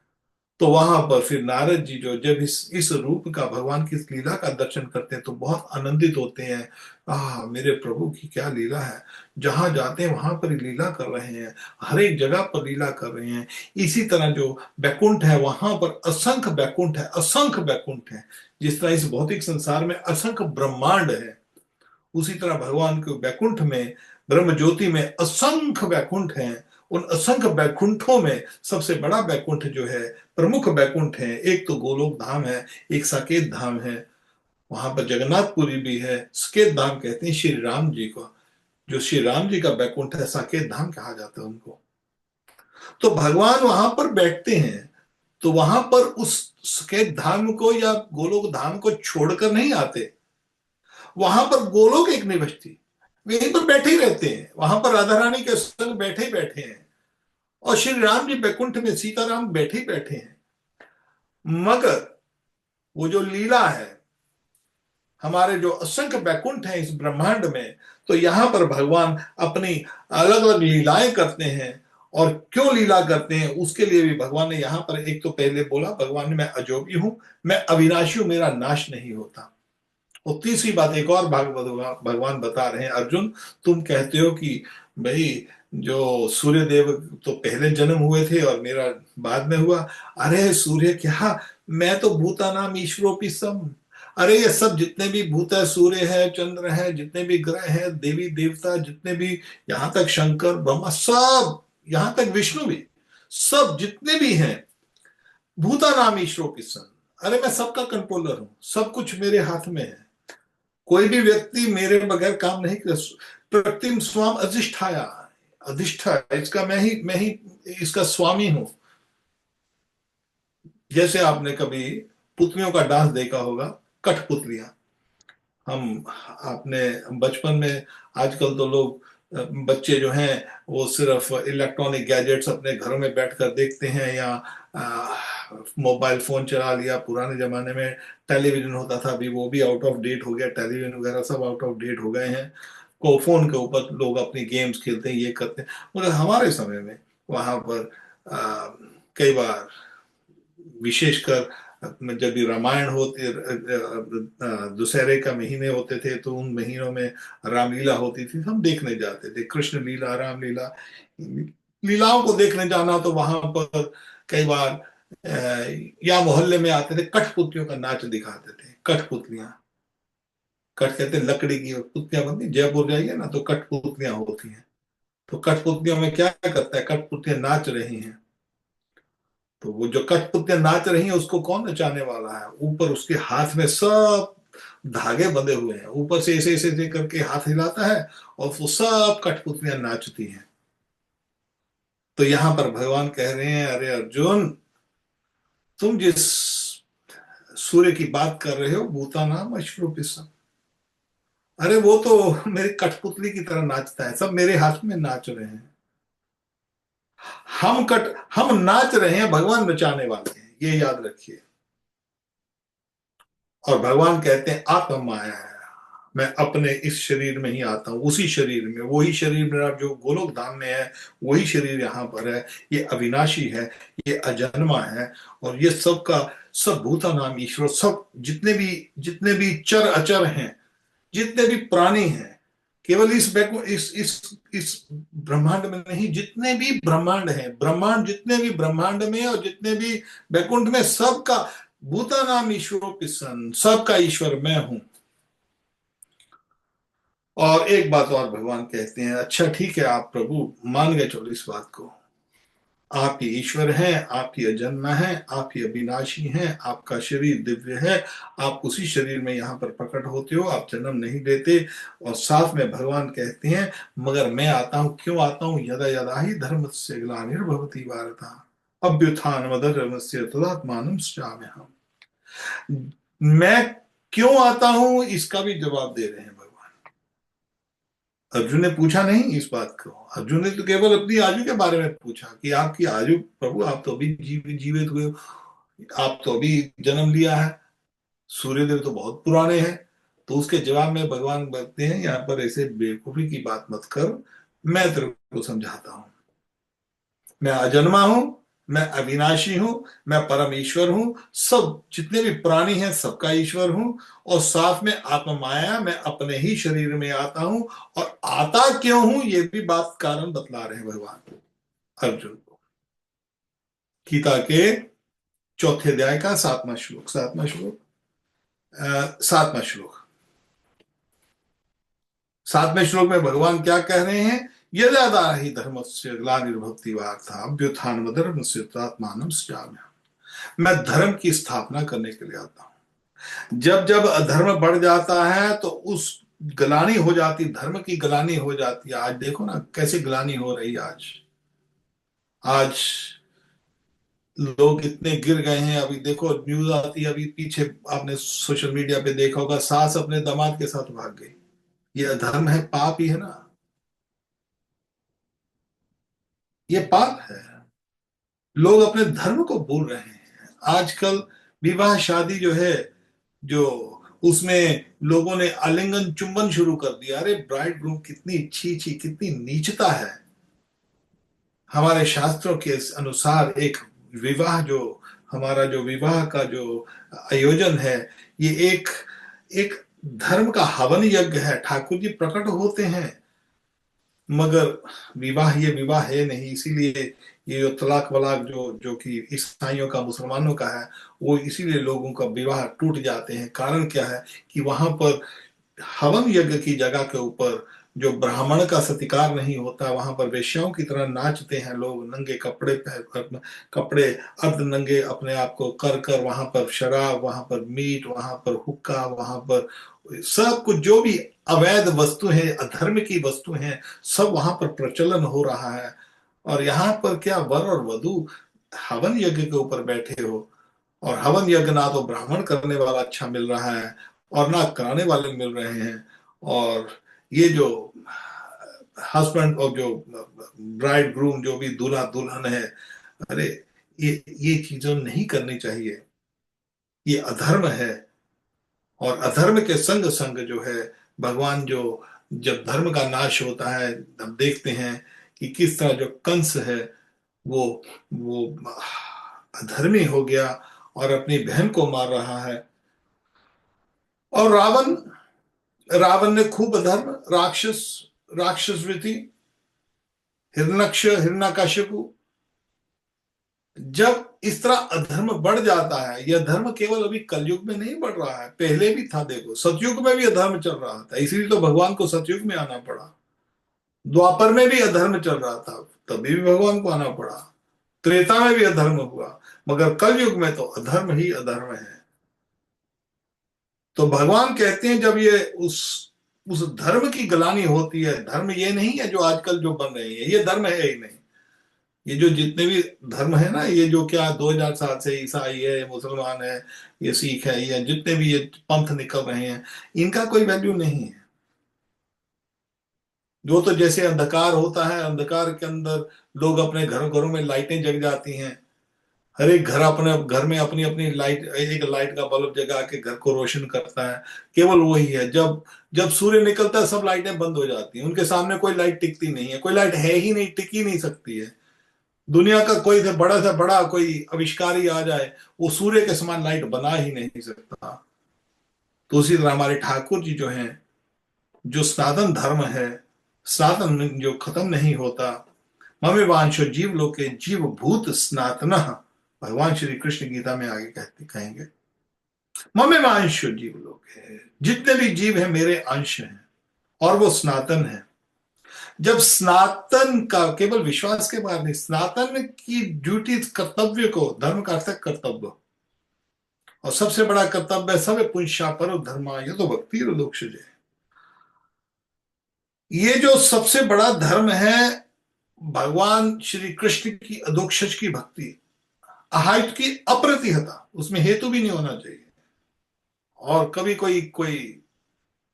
तो वहां पर फिर नारद जी जो जब इस रूप का, भगवान की इस लीला का दर्शन करते हैं तो बहुत आनंदित होते हैं। मेरे प्रभु की क्या लीला है। जहां जाते हैं वहां पर लीला कर रहे हैं, हर एक जगह पर लीला कर रहे हैं। इसी तरह जो बैकुंठ है, वहां पर असंख्य बैकुंठ है, असंख्य बैकुंठ है। जिस तरह इस भौतिक संसार में असंख्य ब्रह्मांड है, उसी तरह भगवान के बैकुंठ में, ब्रह्म ज्योति में असंख्य बैकुंठ हैं। उन असंख्य बैकुंठों में सबसे बड़ा बैकुंठ जो है, प्रमुख बैकुंठ है, एक तो गोलोक धाम है, एक साकेत धाम है। वहां पर जगन्नाथपुरी भी है। साकेत धाम कहते हैं श्री राम जी को, जो श्री राम जी का बैकुंठ है, साकेत धाम कहा जाता है उनको। तो भगवान वहां पर बैठते हैं, तो वहां पर उस साकेत धाम को या गोलोक धाम को छोड़कर नहीं आते। वहां पर गोलोक एक निवृत्ति, वहीं पर बैठे ही रहते हैं, वहां पर राधा रानी के संग बैठे ही बैठे हैं। और श्री राम जी बैकुंठ में सीताराम बैठे ही बैठे हैं। मगर वो जो लीला है, हमारे जो असंख्य बैकुंठ हैं इस ब्रह्मांड में, तो यहां पर भगवान अपनी अलग अलग लीलाएं करते हैं। और क्यों लीला करते हैं, उसके लिए भी भगवान ने यहां पर एक तो पहले बोला, भगवान ने मैं अजोबी हूं, मैं अविनाशी हूं, मेरा नाश नहीं होता। और तीसरी बात एक और भगवान बता रहे हैं, अर्जुन तुम कहते हो कि भाई जो सूर्य देव तो पहले जन्म हुए थे और मेरा बाद में हुआ। अरे सूर्य क्या, मैं तो भूतानाम ईश्वरोपि सम। अरे ये सब जितने भी भूत है, सूर्य है, चंद्र है, जितने भी ग्रह हैं, देवी देवता जितने भी, यहां तक शंकर ब्रह्मा सब, यहां तक विष्णु भी, सब जितने भी हैं, भूतानाम ईश्वरोपि सम। अरे मैं सबका कंट्रोलर हूं, सब कुछ मेरे हाथ में है। कोई भी व्यक्ति मेरे बगैर काम नहीं कर। प्रतिम स्वाम अधिष्ठाया, अधिष्ठा, इसका मैं ही इसका स्वामी हूं। जैसे आपने कभी पुतलियों का डांस देखा होगा, कठपुतलियां। हम आपने बचपन में, आजकल तो लोग बच्चे जो हैं वो सिर्फ इलेक्ट्रॉनिक गैजेट्स अपने घरों में बैठकर देखते हैं, या मोबाइल फोन चला लिया। पुराने जमाने में टेलीविजन होता था, अभी वो भी आउट ऑफ डेट हो गया, टेलीविजन वगैरह सब आउट ऑफ डेट हो गए हैं। को फोन के ऊपर लोग अपनी गेम्स खेलते हैं, ये करते हैं। मगर हमारे समय में वहां पर कई बार, विशेषकर जब भी रामायण होती, दशहरे का महीने होते थे, तो उन महीनों में रामलीला होती थी, हम देखने जाते थे। कृष्ण लीला, रामलीला, लीलाओं को देखने जाना, तो वहां पर कई बार या मोहल्ले में आते थे, कठपुतलियों का नाच दिखाते थे। कठपुतलियां, कठ कहते हैं लकड़ी की पुतलियां बनती, जयपुर जाइए ना तो कठपुतलियां होती हैं। तो कठपुतलियों में क्या करता है, कठपुतलियां नाच रही हैं, तो वो जो कठपुतलियां नाच रही हैं उसको कौन नचाने वाला है, ऊपर उसके हाथ में सब धागे बंधे हुए हैं, ऊपर से ऐसे ऐसे ऐसे करके हाथ हिलाता है और वो सब कठपुतलियां नाचती हैं। तो यहां पर भगवान कह रहे हैं, अरे अर्जुन, तुम जिस सूर्य की बात कर रहे हो, भूतानाम अश्रुपिसम, अरे वो तो मेरी कठपुतली की तरह नाचता है, सब मेरे हाथ में नाच रहे हैं। हम नाच रहे हैं, भगवान नचाने वाले हैं, ये याद रखिए। और भगवान कहते हैं आत्म माया है, मैं अपने इस शरीर में ही आता हूं, उसी शरीर में, वही शरीर मेरा जो गोलोक धाम में है, वही शरीर यहाँ पर है। ये अविनाशी है, ये अजन्मा है, और ये सब का सब भूता नाम ईश्वर, सब जितने भी चर अचर हैं, जितने भी प्राणी हैं, केवल इस ब्रह्मांड में नहीं, जितने भी ब्रह्मांड हैं, ब्रह्मांड जितने भी ब्रह्मांड में और जितने भी वैकुंठ में, सबका भूता नाम ईश्वरों के सन, सबका ईश्वर मैं हूं। और एक बात और भगवान कहते हैं, अच्छा ठीक है आप प्रभु मान गए, चलो इस बात को, आप ही ईश्वर हैं, आप ही अजन्मा हैं, आप ही अविनाशी हैं, आपका शरीर दिव्य है, आप उसी शरीर में यहाँ पर प्रकट होते हो, आप जन्म नहीं लेते। और साथ में भगवान कहते हैं, मगर मैं आता हूं, क्यों आता हूं, यदा यदा ही धर्म से ग्लानिर्भवति भारत अभ्युत्थानमधर्मस्य तदात्मानं सृजाम्यहम्। मैं क्यों आता हूं, इसका भी जवाब दे रहे हैं भगवान। अर्जुन ने पूछा नहीं इस बात को, अर्जुन ने तो केवल अपनी आयु के बारे में पूछा कि आपकी आयु प्रभु, आप तो अभी जीवित हुए हो, आप तो अभी जन्म लिया है, सूर्यदेव तो बहुत पुराने हैं। तो उसके जवाब में भगवान कहते हैं, यहाँ पर ऐसे बेवकूफी की बात मत कर, मैं तेरे को समझाता हूं। मैं अजन्मा हूं, मैं अविनाशी हूं, मैं परम ईश्वर हूं, सब जितने भी प्राणी हैं सबका ईश्वर हूं। और साथ में आत्म माया, मैं अपने ही शरीर में आता हूं। और आता क्यों हूं, ये भी बात कारण बतला रहे हैं भगवान अर्जुन को। गीता के चौथे अध्याय का सातवां श्लोक। सातवें श्लोक में भगवान क्या कह रहे हैं, यदा ही धर्म से ग्लानिर्भवति वार्ता अभ्युत्थान धर्म से आत्मानं सृजाम्यहम्। मैं धर्म की स्थापना करने के लिए आता हूं। जब जब अधर्म बढ़ जाता है तो उस ग्लानि हो जाती, धर्म की ग्लानि हो जाती है। आज देखो ना कैसे ग्लानि हो रही है। आज लोग इतने गिर गए हैं। अभी देखो न्यूज आती है, अभी पीछे आपने सोशल मीडिया पे देखा होगा, सास अपने दामाद के साथ भाग गई। ये अधर्म है, पाप ही है ना, ये पाप है। लोग अपने धर्म को भूल रहे हैं आजकल। विवाह शादी जो है, जो उसमें लोगों ने आलिंगन चुंबन शुरू कर दिया। अरे ब्राइड ग्रूम, कितनी छी छी, कितनी नीचता है। हमारे शास्त्रों के अनुसार एक विवाह जो, हमारा जो विवाह का जो आयोजन है, ये एक एक धर्म का हवन यज्ञ है। ठाकुर जी प्रकट होते हैं, मगर विवाह ये विवाह है नहीं। इसीलिए ये जो तलाक वलाक जो कि ईसाइयों का, मुसलमानों का है, वो इसीलिए लोगों का विवाह टूट जाते हैं। कारण क्या है कि वहां पर हवन यज्ञ की जगह के ऊपर जो ब्राह्मण का सत्कार नहीं होता, वहां पर वेश्याओं की तरह नाचते हैं लोग, नंगे कपड़े कपड़े अर्ध नंगे अपने आप को कर कर, वहां पर शराब, वहां पर मीट, वहां पर हुक्का, वहां पर सब कुछ जो भी अवैध वस्तु है, अधर्म की वस्तु है, सब वहां पर प्रचलन हो रहा है। और यहाँ पर क्या, वर और वधु हवन यज्ञ के ऊपर बैठे हो, और हवन यज्ञ ना तो ब्राह्मण करने वाला अच्छा मिल रहा है और ना कराने वाले मिल रहे हैं। और ये जो हस्बैंड और जो ब्राइड ग्रूम, जो भी दूल्हा दुल्हन है, अरे ये चीजें नहीं करनी चाहिए, ये अधर्म है। और अधर्म के संग संग जो है, भगवान जो, जब धर्म का नाश होता है, हम देखते हैं कि किस तरह जो कंस है, वो वो अधर्मी हो गया और अपनी बहन को मार रहा है। और रावण रावण ने खूब अधर्म, राक्षस वृत्ति, हिरण्यकश्यपु। जब इस तरह अधर्म बढ़ जाता है, यह धर्म केवल अभी कलयुग में नहीं बढ़ रहा है, पहले भी था। देखो सतयुग में भी अधर्म चल रहा था, इसीलिए तो भगवान को सतयुग में आना पड़ा। द्वापर में भी अधर्म चल रहा था, तभी भी भगवान को आना पड़ा। त्रेता में भी अधर्म हुआ, मगर कलयुग में तो अधर्म ही अधर्म है। तो भगवान कहते हैं, जब ये उस धर्म की गलानी होती है, धर्म ये नहीं है जो आजकल जो बन रही है, ये धर्म है ही नहीं। ये जो जितने भी धर्म है ना, ये जो क्या 2000 साल से ईसाई है, मुसलमान है, ये सिख है, ये जितने भी ये पंथ निकल रहे हैं, इनका कोई वैल्यू नहीं है। जो तो जैसे अंधकार होता है, अंधकार के अंदर लोग अपने घरों घरों में लाइटें जग जाती हैं, हर एक घर अपने घर में अपनी अपनी लाइट, एक लाइट का बल्ब जगा के घर को रोशन करता है। केवल वही है, जब जब सूर्य निकलता है सब लाइटें बंद हो जाती हैं, उनके सामने कोई लाइट टिकती नहीं है, कोई लाइट है ही नहीं, टिक ही नहीं सकती है। दुनिया का कोई से बड़ा कोई आविष्कार ही आ जाए, वो सूर्य के समान लाइट बना ही नहीं सकता। तो उसी तरह हमारे ठाकुर जी जो हैं, जो सनातन धर्म है, सनातन जो खत्म नहीं होता, ममे वांशो जीव लोके जीव भूत सनातन, भगवान श्री कृष्ण गीता में आगे कहते कहेंगे, ममे वांशो जीव लोके, जितने भी जीव हैं मेरे अंश हैं, और वो सनातन है। जब सनातन का केवल विश्वास के बाद नहीं, सनातन की ड्यूटी, कर्तव्य को, धर्म का अर्थ है कर्तव्य, और सबसे बड़ा कर्तव्य है सब पुंसा पर धर्मा ये तो भक्ति लोक, ये जो सबसे बड़ा धर्म है, भगवान श्री कृष्ण की अधोक्षज की भक्ति, अहाइट की अप्रतिहता, उसमें हेतु भी नहीं होना चाहिए। और कभी कोई कोई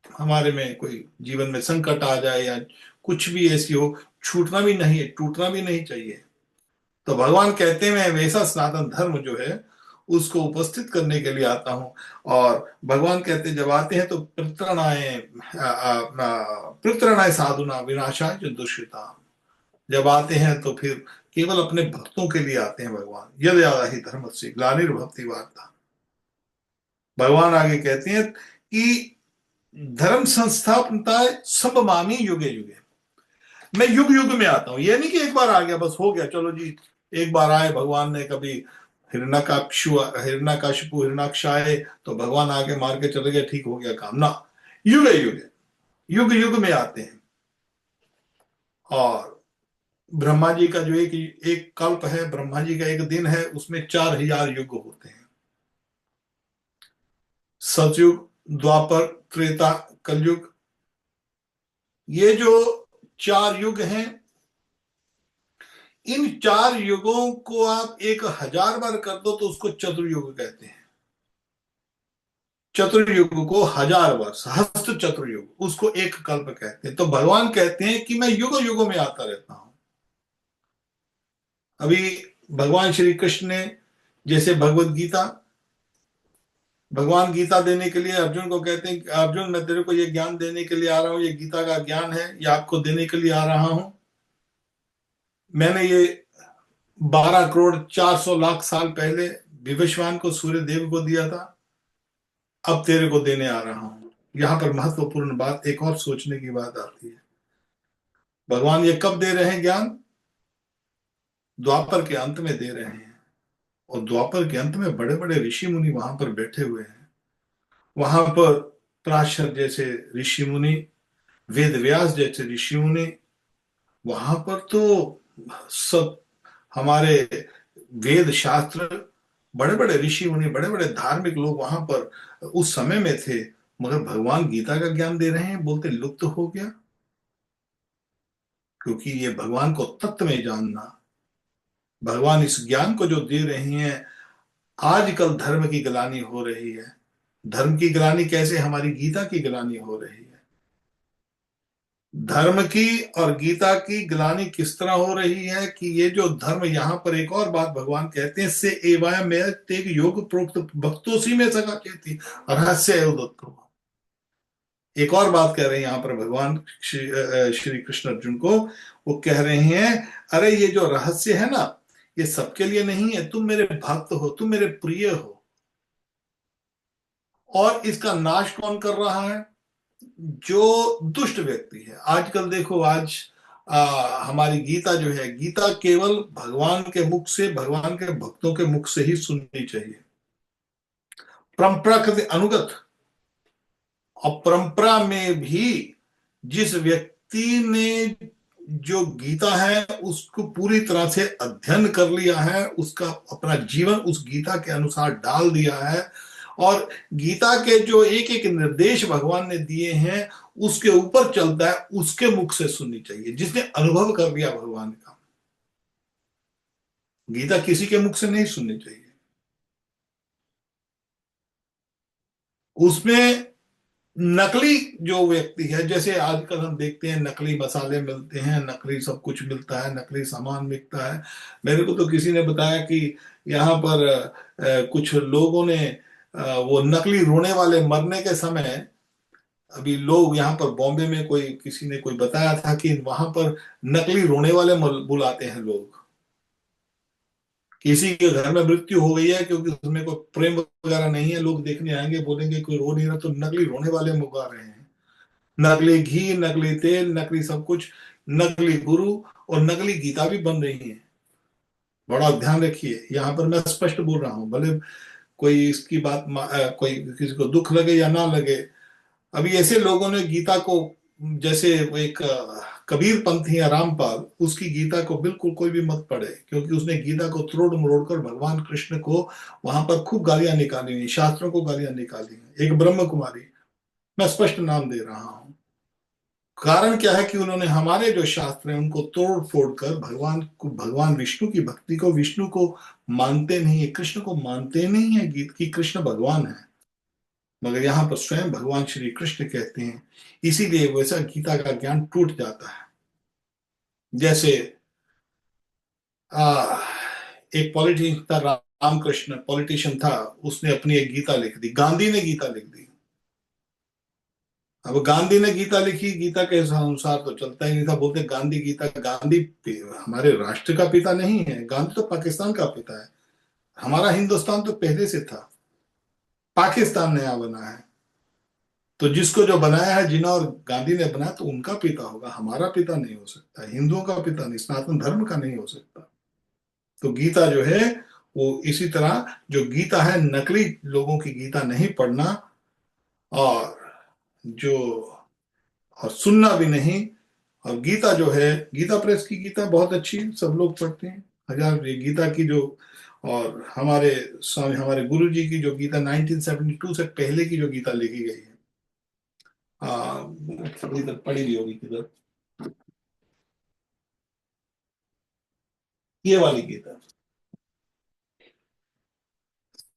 हमारे में कोई जीवन में संकट आ जाए या कुछ भी ऐसी हो, छूटना भी नहीं है, टूटना भी नहीं चाहिए। तो भगवान कहते हैं मैं वैसा सनातन धर्म जो है उसको उपस्थित करने के लिए आता हूं। और भगवान कहते हैं जब आते हैं तो पृत्रणाय साधुना विनाशाय च दुष्कृता, जब आते हैं तो फिर केवल अपने भक्तों के लिए आते हैं भगवान। यद यादा ही धर्म से ग्लानिर्भक्ति वार्ता, भगवान आगे कहते हैं कि धर्म संस्थापनता सब मामी युगे युगे, मैं युग युग में आता हूं, ये नहीं कि एक बार आ गया बस हो गया चलो जी, एक बार आए भगवान ने, कभी हिरण्यकशिपु हिरणाक्ष आए तो भगवान आगे मार के चले गए, ठीक हो गया काम ना, युगे युगे युग युग में आते हैं। और ब्रह्मा जी का जो एक एक कल्प है, ब्रह्मा जी का एक दिन है, उसमें 4000 युग होते हैं। सतयुग, द्वापर, त्रेता, कलयुग, ये जो 4 युग हैं, इन 4 युगों को आप 1000 बार कर दो तो उसको चतुर्युग कहते हैं। चतुर्युग को 1000 वर्ष, सहस्त्र चतुर्युग, उसको एक कल्प कहते हैं। तो भगवान कहते हैं कि मैं युगों युगों में आता रहता हूं। अभी भगवान श्री कृष्ण ने, जैसे भगवत गीता, भगवान गीता देने के लिए अर्जुन को कहते हैं अर्जुन मैं तेरे को ये ज्ञान देने के लिए आ रहा हूं, ये गीता का ज्ञान है, ये आपको देने के लिए आ रहा हूं। मैंने ये 12 करोड़ 400 लाख साल पहले विवस्वान को, सूर्य देव को दिया था, अब तेरे को देने आ रहा हूं। यहां पर महत्वपूर्ण बात, एक और सोचने की बात आती है, भगवान ये कब दे रहे हैं ज्ञान? द्वापर के अंत में दे रहे हैं। और द्वापर के अंत में बड़े बड़े ऋषि मुनि वहां पर बैठे हुए हैं। वहां पर पराशर जैसे ऋषि मुनि, वेद व्यास जैसे ऋषि मुनि, वहां पर तो सब हमारे वेद शास्त्र, बड़े बड़े ऋषि मुनि, बड़े बड़े धार्मिक लोग वहां पर उस समय में थे। मगर भगवान गीता का ज्ञान दे रहे हैं, बोलते लुप्त हो गया। क्योंकि ये भगवान को तत्व में जानना, भगवान इस ज्ञान को जो दे रहे हैं, आजकल धर्म की ग्लानि हो रही है। धर्म की ग्लानि कैसे? हमारी गीता की ग्लानि हो रही है। धर्म की और गीता की ग्लानि किस तरह हो रही है कि ये जो धर्म, यहां पर एक और बात भगवान कहते हैं, से एवं में तेग योग प्रोक्त भक्तों सी में सका कहती रहस्य उदत्तो। एक और बात कह रहे हैं यहां पर भगवान श्री कृष्ण अर्जुन को, वो कह रहे हैं अरे ये जो रहस्य है ना, ये सबके लिए नहीं है, तुम मेरे भक्त हो, तुम मेरे प्रिय हो। और इसका नाश कौन कर रहा है? जो दुष्ट व्यक्ति है। आजकल देखो, आज हमारी गीता जो है, गीता केवल भगवान के मुख से, भगवान के भक्तों के मुख से ही सुननी चाहिए, परंपरा के अनुगत। और परंपरा में भी जिस व्यक्ति ने जो गीता है उसको पूरी तरह से अध्ययन कर लिया है, उसका अपना जीवन उस गीता के अनुसार डाल दिया है, और गीता के जो एक एक निर्देश भगवान ने दिए हैं उसके ऊपर चलता है, उसके मुख से सुननी चाहिए, जिसने अनुभव कर लिया भगवान का। गीता किसी के मुख से नहीं सुननी चाहिए। उसमें नकली जो व्यक्ति है, जैसे आजकल हम देखते हैं नकली मसाले मिलते हैं, नकली सब कुछ मिलता है, नकली सामान मिलता है। मेरे को तो किसी ने बताया कि यहाँ पर कुछ लोगों ने वो नकली रोने वाले मरने के समय, अभी लोग यहाँ पर बॉम्बे में कोई किसी ने कोई बताया था कि वहां पर नकली रोने वाले बुलाते हैं लोग। किसी के घर में मृत्यु हो गई है क्योंकि उसमें कोई प्रेम वगैरह नहीं है, लोग देखने आएंगे, बोलेंगे कोई रो नहीं रहा, तो नकली रोने वाले मुका रहे हैं। नकली घी, नकली तेल, नकली सब कुछ, नकली गुरु और नकली गीता भी बन रही है। बड़ा ध्यान रखिए, यहाँ पर मैं स्पष्ट बोल रहा हूँ, भले कोई इसकी बात कोई किसी को दुख लगे या ना लगे। अभी ऐसे लोगों ने गीता को, जैसे वो एक कबीर पंथी है रामपाल, उसकी गीता को बिल्कुल कोई भी मत पढ़े, क्योंकि उसने गीता को तोड़ मरोड़ कर भगवान कृष्ण को वहां पर खूब गालियां निकाली हुई, शास्त्रों को गालियां निकाली हैं। एक ब्रह्म कुमारी, मैं स्पष्ट नाम दे रहा हूं। कारण क्या है कि उन्होंने हमारे जो शास्त्र हैं उनको तोड़ फोड़ कर भगवान को, भगवान विष्णु की भक्ति को, विष्णु को मानते नहीं है, कृष्ण को मानते नहीं है, गीत की कृष्ण भगवान है। मगर यहाँ पर स्वयं भगवान श्री कृष्ण कहते हैं, इसीलिए वैसा गीता का ज्ञान टूट जाता है। जैसे आ, एक पॉलिटिशियन था, रामकृष्ण पॉलिटिशियन था, उसने अपनी एक गीता लिख दी, गांधी ने गीता लिख दी। अब गांधी ने गीता लिखी, गीता के अनुसार तो चलता ही नहीं था, बोलते गांधी गीता, गांधी हमारे राष्ट्र का पिता नहीं है, गांधी तो पाकिस्तान का पिता है। हमारा हिंदुस्तान तो पहले से था, पाकिस्तान नया बना है। तो जिसको जो बनाया है जिन्ना और गांधी ने बनाया, तो उनका पिता होगा, हमारा पिता नहीं हो सकता, हिंदुओं का पिता नहीं, सनातन धर्म का नहीं हो सकता। तो गीता जो है वो इसी तरह, जो गीता है, नकली लोगों की गीता नहीं पढ़ना, और जो, और सुनना भी नहीं। और गीता जो है, गीता प्रेस की गीता बहुत अच्छी, सब लोग पढ़ते हैं। हजार, ये गीता की जो, और हमारे स्वामी, हमारे गुरु जी की जो गीता 1972 से पहले की जो गीता लिखी गई है, इधर पढ़ी भी होगी किधर, ये वाली गीता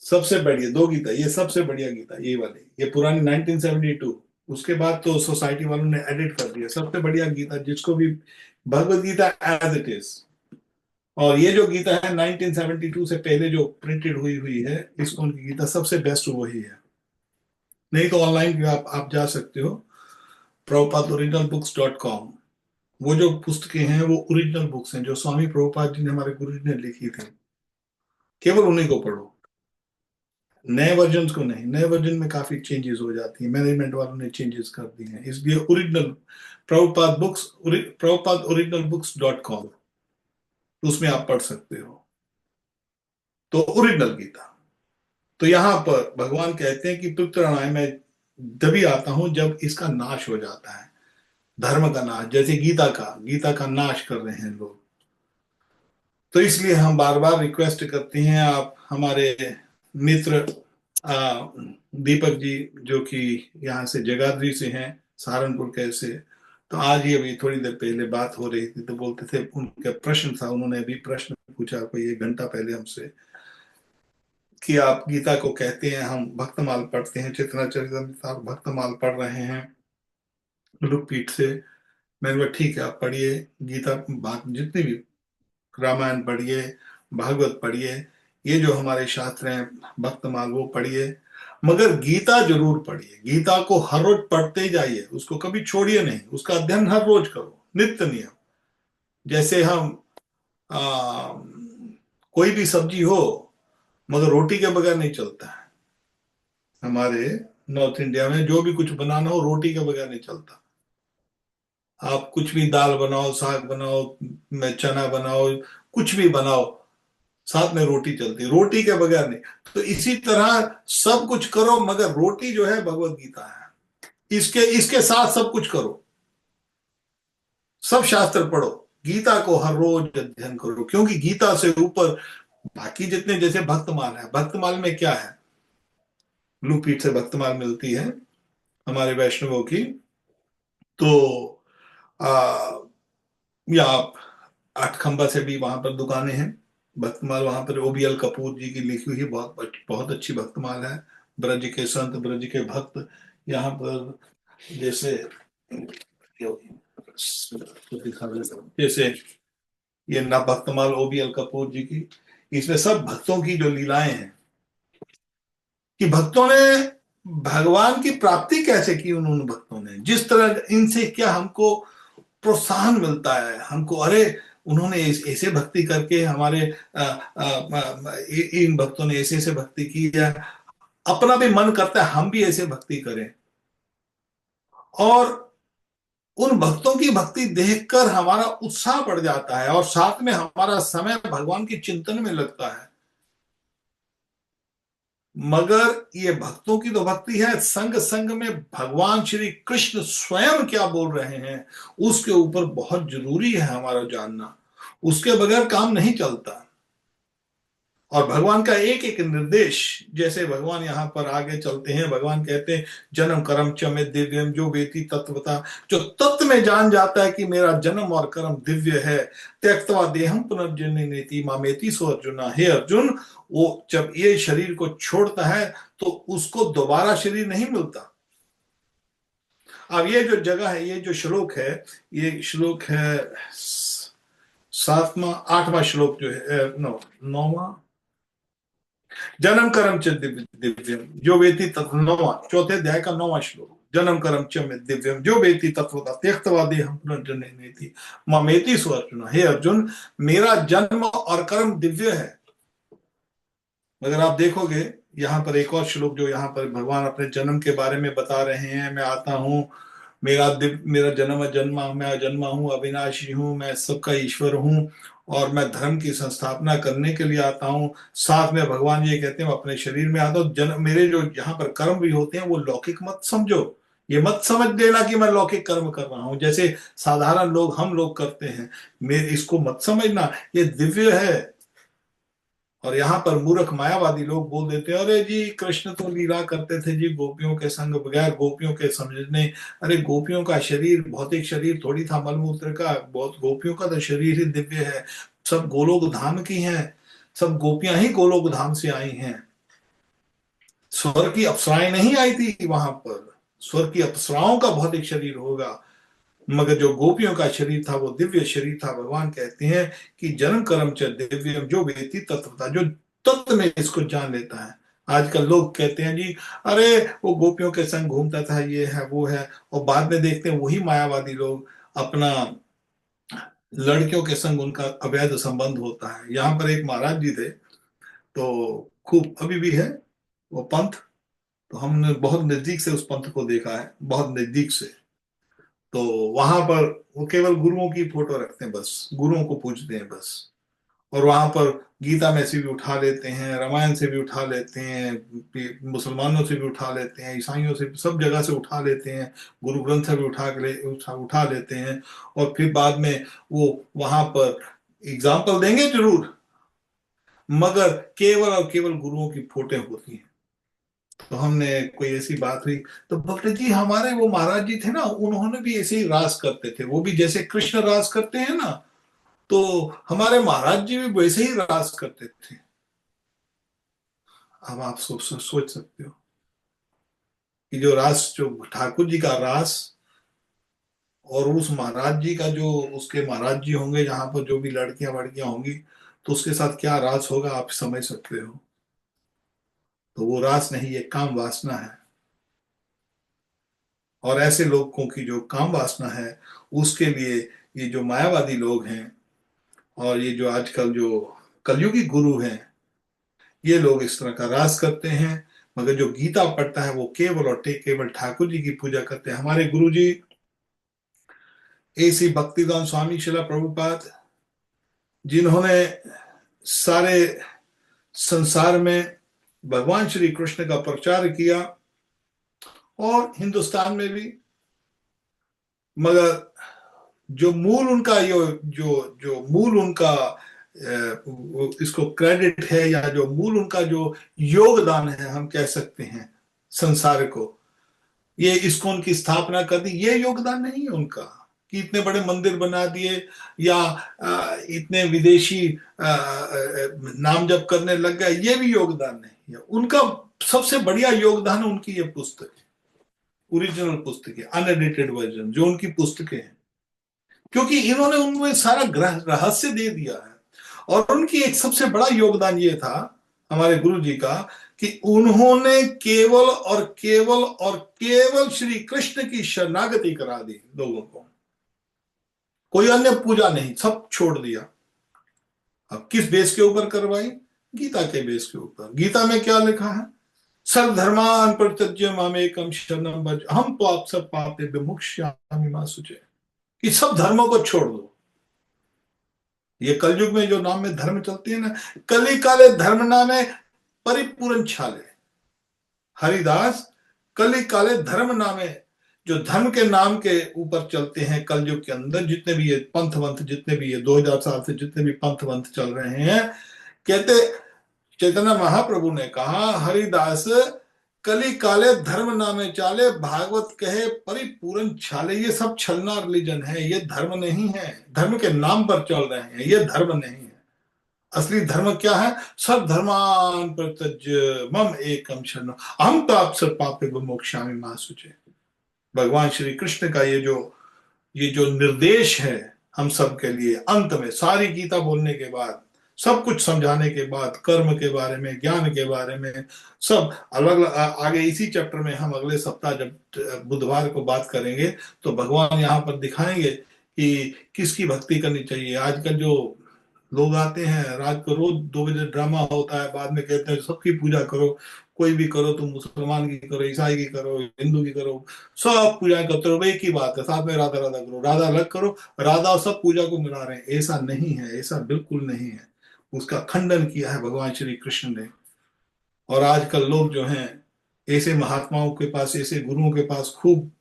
सबसे बढ़िया, दो गीता, ये सबसे बढ़िया गीता ये वाली, ये पुरानी 1972। उसके बाद तो सोसाइटी वालों ने एडिट कर दिया, सबसे बढ़िया गीता जिसको भी, भगवत गीता एज इट इज। और ये जो गीता है 1972 से पहले जो प्रिंटेड हुई हुई है, इसको उनकी गीता सबसे बेस्ट वही है। नहीं तो ऑनलाइन भी आप जा सकते हो, प्रभुपाद ओरिजिनल बुक्स .com। वो जो पुस्तकें हैं वो ओरिजिनल बुक्स हैं, जो स्वामी प्रभुपाद जी ने, हमारे गुरु जी ने लिखी थी, केवल उन्हीं को पढ़ो, नए वर्जन को नहीं। नए वर्जन में काफी चेंजेस हो जाती है, मैनेजमेंट वालों ने चेंजेस कर दिए हैं, इसलिए original Prabhupada original books .com, उसमें आप पढ़ सकते हो। तो ओरिजिनल गीता, तो यहां पर भगवान कहते हैं कि पितृणाय मैं तभी आता हूं जब इसका नाश हो जाता है, धर्म का नाश, जैसे गीता का नाश कर रहे हैं लोग। तो इसलिए हम बार बार रिक्वेस्ट करते हैं, आप हमारे मित्र दीपक जी, जो कि यहाँ से जगाधरी से हैं, सहारनपुर कैसे, तो आज ही अभी थोड़ी देर पहले बात हो रही थी, तो बोलते थे उनका प्रश्न था, उन्होंने अभी प्रश्न पूछा कोई 1 घंटा पहले हमसे, कि आप गीता को कहते हैं, हम भक्तमाल पढ़ते हैं, चेतना चरितामृत भक्तमाल पढ़ रहे हैं लोकपीठ से। मैंने बोला ठीक है, आप पढ़िए गीता, बात जितनी भी, रामायण पढ़िए, भागवत पढ़िए, ये जो हमारे शास्त्र हैं भक्तमाल वो पढ़िए, मगर गीता जरूर पढ़िए, गीता को हर रोज पढ़ते ही जाइए, उसको कभी छोड़िए नहीं, उसका अध्ययन हर रोज करो, नित्य नियम। जैसे हम आ, कोई भी सब्जी हो, मगर रोटी के बगैर नहीं चलता है। हमारे नॉर्थ इंडिया में जो भी कुछ बनाना हो, रोटी के बगैर नहीं चलता। आप कुछ भी दाल बनाओ, साग बनाओ, चना बनाओ, कुछ भी बनाओ, साथ में रोटी चलती है, रोटी के बगैर नहीं। तो इसी तरह सब कुछ करो, मगर रोटी जो है भगवत गीता है, इसके इसके साथ सब कुछ करो, सब शास्त्र पढ़ो, गीता को हर रोज अध्ययन करो, क्योंकि गीता से ऊपर बाकी जितने, जैसे भक्तमाल है, भक्तमाल में क्या है, ब्लूपीठ से भक्तमाल मिलती है हमारे वैष्णवों की। तो आ, या आप आठ खंबा से भी वहां पर दुकानें हैं, भक्तमाल वहां पर OBL कपूर जी की लिखी हुई बहुत बहुत अच्छी भक्तमाल है। ब्रज के संत, ब्रज के भक्त, यहाँ पर जैसे, जैसे ये ना भक्तमाल OBL कपूर जी की, इसमें सब भक्तों की जो लीलाएं हैं कि भक्तों ने भगवान की प्राप्ति कैसे की, उन भक्तों ने जिस तरह इनसे क्या हमको प्रोत्साहन मिलता है हमको, अरे उन्होंने ऐसे भक्ति करके हमारे इन भक्तों ने ऐसे ऐसे भक्ति की है, अपना भी मन करता है हम भी ऐसे भक्ति करें। और उन भक्तों की भक्ति देखकर हमारा उत्साह बढ़ जाता है और साथ में हमारा समय भगवान के चिंतन में लगता है। मगर ये भक्तों की तो भक्ति है, संग संग में भगवान श्री कृष्ण स्वयं क्या बोल रहे हैं उसके ऊपर बहुत जरूरी है हमारा जानना, उसके बगैर काम नहीं चलता। और भगवान का एक एक निर्देश, जैसे भगवान यहाँ पर आगे चलते हैं, भगवान कहते हैं जन्म कर्म च में दिव्यम जो वेति तत्वता, जो तत्व में जान जाता है कि मेरा जन्म और कर्म दिव्य है, त्यक्तवा देहम पुनर्जन्य मामेति सो अर्जुना, हे अर्जुन वो जब ये शरीर को छोड़ता है तो उसको दोबारा शरीर नहीं मिलता। अब ये जो जगह है, ये जो श्लोक है, ये श्लोक है 7वां 8वां श्लोक जो है, नो 9वां, जन्म कर्म च दिव्यम जो वेति तत्व, 9वां चौथे अध्याय का 9वां श्लोक, जन्म कर्म च में दिव्यम जो वेति तत्वता त्यक्तवा देहम पुनर्जन्य मामेति सो अर्जुन, हे अर्जुन मेरा जन्म और कर्म दिव्य है। अगर आप देखोगे यहाँ पर एक और श्लोक जो यहाँ पर भगवान अपने जन्म के बारे में बता रहे हैं, मैं आता हूँ, मेरा जन्म जन्मा, मैं जन्मा हूँ, अविनाशी हूँ, मैं सबका ईश्वर हूँ और मैं धर्म की संस्थापना करने के लिए आता हूँ। साथ में भगवान ये कहते हैं अपने शरीर में आता हूँ, जन्म मेरे जो यहाँ पर कर्म भी होते हैं वो लौकिक मत समझो, ये मत समझ लेना कि मैं लौकिक कर्म कर रहा हूं जैसे साधारण लोग हम लोग करते हैं, मेरे इसको मत समझना, ये दिव्य है। और यहाँ पर मूर्ख मायावादी लोग बोल देते हैं अरे जी कृष्ण तो लीला करते थे जी गोपियों के संग, बगैर गोपियों के समझने, अरे गोपियों का शरीर भौतिक शरीर थोड़ी था मलमूत्र का, बहुत गोपियों का तो शरीर ही दिव्य है, सब गोलोक धाम की हैं, सब गोपियां ही गोलोक धाम से आई हैं, स्वर्ग की अप्सराएं नहीं आई थी वहां पर, स्वर्ग की अप्सराओं का भौतिक शरीर होगा, मगर जो गोपियों का शरीर था वो दिव्य शरीर था। भगवान कहते हैं कि जन्म कर्म च दिव्यम जो वेति तत्व था, जो तत्व में इसको जान लेता है। आजकल लोग कहते हैं जी अरे वो गोपियों के संग घूमता था, ये है वो है, और बाद में देखते हैं वही मायावादी लोग अपना लड़कियों के संग उनका अवैध संबंध होता है। यहाँ पर एक महाराज जी थे, तो खूब अभी भी है वो पंथ, तो हमने बहुत नजदीक से उस पंथ को देखा है, बहुत नजदीक से। तो वहां पर वो केवल गुरुओं की फोटो रखते हैं, बस गुरुओं को पूजते हैं बस, और वहां पर गीता में से भी उठा लेते हैं, रामायण से भी उठा लेते हैं, मुसलमानों से भी उठा लेते हैं, ईसाइयों से सब जगह से उठा लेते हैं, गुरु ग्रंथ से भी उठा लेते हैं। और फिर बाद में वो वहां पर एग्जाम्पल देंगे जरूर, मगर केवल और केवल गुरुओं की फोटो होती हैं। तो हमने कोई ऐसी बात हुई तो बोलते जी हमारे वो महाराज जी थे ना, उन्होंने भी ऐसे ही रास करते थे, वो भी जैसे कृष्ण रास करते हैं ना, तो हमारे महाराज जी भी वैसे ही रास करते थे। अब आप सोच सकते हो कि जो रास, जो ठाकुर जी का रास और उस महाराज जी का जो उसके महाराज जी होंगे जहां पर जो भी लड़कियां वड़कियां होंगी, तो उसके साथ क्या रास होगा आप समझ सकते हो। तो वो रास नहीं, ये काम वासना है। और ऐसे लोगों की जो काम वासना है उसके लिए ये जो मायावादी लोग हैं और ये जो आजकल जो कलयुगी गुरु हैं, ये लोग इस तरह का रास करते हैं। मगर जो गीता पढ़ता है वो केवल और केवल ठाकुर जी की पूजा करते हैं। हमारे गुरु जी ऐसी भक्तिदान स्वामी शिला प्रभुपाद, जिन्होंने सारे संसार में भगवान श्री कृष्ण का प्रचार किया और हिंदुस्तान में भी, मगर जो मूल उनका जो जो मूल उनका इसको क्रेडिट है, या जो मूल उनका जो योगदान है हम कह सकते हैं संसार को, ये इस्कॉन की स्थापना कर दी, ये योगदान नहीं है उनका कि इतने बड़े मंदिर बना दिए या इतने विदेशी नाम जप करने लग गए, ये भी योगदान नहीं है उनका। सबसे बढ़िया योगदान है उनकी ये पुस्तक, ओरिजिनल पुस्तकें, अनएडिटेड वर्जन जो उनकी पुस्तकें हैं, क्योंकि इन्होंने उनमें सारा ग्रह रहस्य दे दिया है। और उनकी एक सबसे बड़ा योगदान ये था हमारे गुरु जी का कि उन्होंने केवल और केवल और केवल श्री कृष्ण की शरणागति करा दी लोगों को। कोई अन्य पूजा नहीं, सब छोड़ दिया। अब किस बेस के ऊपर करवाई? गीता के बेस के ऊपर। गीता में क्या लिखा है? सर्वधर्मान परित्यज्य मामेकम शरणम व्रज हम तो आप सब पापे विमुक्ष्यामि मा शुचे, कि सब धर्मों को छोड़ दो। ये कलयुग में जो नाम में धर्म चलती है ना, कली काले धर्म नामे परिपूर्ण छाले। हरिदास, कली काले धर्म नामे, जो धर्म के नाम के ऊपर चलते हैं कलयुग के अंदर, जितने भी ये पंथ वंथ, जितने भी ये 2000 साल से जितने भी पंथ वंथ चल रहे हैं, कहते चैतन्य महाप्रभु ने कहा, हरिदास कली काले धर्म नामे चाले, भागवत कहे परिपूर्ण छाले। ये सब छलना रिलीजन है, ये धर्म नहीं है। धर्म के नाम पर चल रहे हैं, ये धर्म नहीं है। असली धर्म क्या है? सब धर्मान परित्यज्य मम एकम शरणम अहम तो आप सब पापे विमोक्षामि मा शुचे। भगवान श्री कृष्ण का ये जो निर्देश है हम सब के लिए, अंत में सारी गीता बोलने के बाद, सब कुछ समझाने के बाद, कर्म के बारे में, ज्ञान के बारे में, सब अलग आगे इसी चैप्टर में हम अगले सप्ताह जब बुधवार को बात करेंगे तो भगवान यहाँ पर दिखाएंगे कि किसकी भक्ति करनी चाहिए। आजकल जो लोग आते हैं, रात को रोज 2 बजे ड्रामा होता है, बाद में कहते हैं सबकी पूजा करो, कोई भी करो, तुम मुसलमान की करो, ईसाई की करो, हिंदू की करो, सब पूजा करते हो। एक ही बात है, साथ में राधा राधा करो, राधा अलग करो, राधा और सब पूजा को मिला रहे हैं। ऐसा नहीं है, ऐसा बिल्कुल नहीं है। उसका खंडन किया है भगवान श्री कृष्ण ने। और आजकल लोग जो हैं ऐसे महात्माओं के पास, ऐसे गुरुओं के पास खूब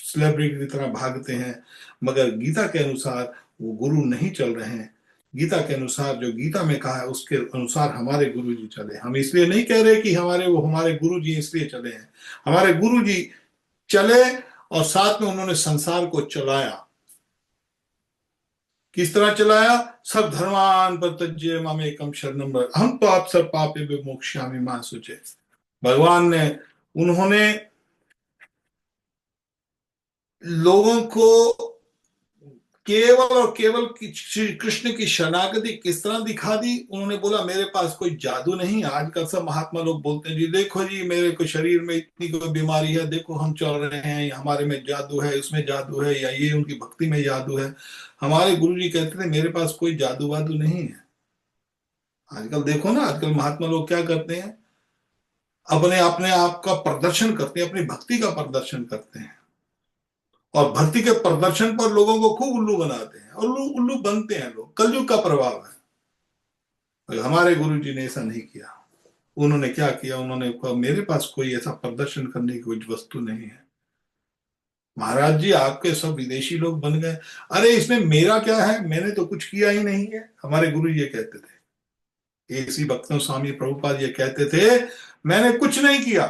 सेलिब्रिटी की तरह भागते हैं, मगर गीता के अनुसार वो गुरु नहीं चल रहे हैं। गीता के अनुसार जो गीता में कहा है उसके अनुसार हमारे गुरु जी चले। हम इसलिए नहीं कह रहे कि हमारे गुरु जी इसलिए चले हैं। हमारे गुरु जी चले और साथ में उन्होंने संसार को चलाया। किस तरह चलाया? सब धर्मान परित्यज्य मामेकम शरणम व्रज हम तो आप सब पापे विमोक्षामि मा शुचे। भगवान ने, उन्होंने लोगों को केवल और केवल श्री कृष्ण की शरणागति किस तरह दिखा दी? उन्होंने बोला मेरे पास कोई जादू नहीं। आजकल सब महात्मा लोग बोलते हैं जी देखो जी मेरे को शरीर में इतनी कोई बीमारी है, देखो हम चल रहे हैं, हमारे में जादू है, इसमें जादू है, या ये उनकी भक्ति में जादू है। हमारे गुरु जी कहते थे मेरे पास कोई जादू वादू नहीं है। आजकल देखो ना, आजकल महात्मा लोग क्या करते हैं, अपने अपने आप का प्रदर्शन करते हैं, अपनी भक्ति का प्रदर्शन करते हैं, और भक्ति के प्रदर्शन पर लोगों को खूब उल्लू बनाते हैं, और उल्लू उल्लू बनते हैं लोग। कलयुग का प्रभाव है। हमारे गुरु जी ने ऐसा नहीं किया। उन्होंने क्या किया? उन्होंने कहा मेरे पास कोई ऐसा प्रदर्शन करने की कोई वस्तु नहीं है। महाराज जी आपके सब विदेशी लोग बन गए। अरे इसमें मेरा क्या है, मैंने तो कुछ किया ही नहीं है। हमारे गुरु ये कहते थे, इसी भक्तों स्वामी प्रभुपाद ये कहते थे मैंने कुछ नहीं किया।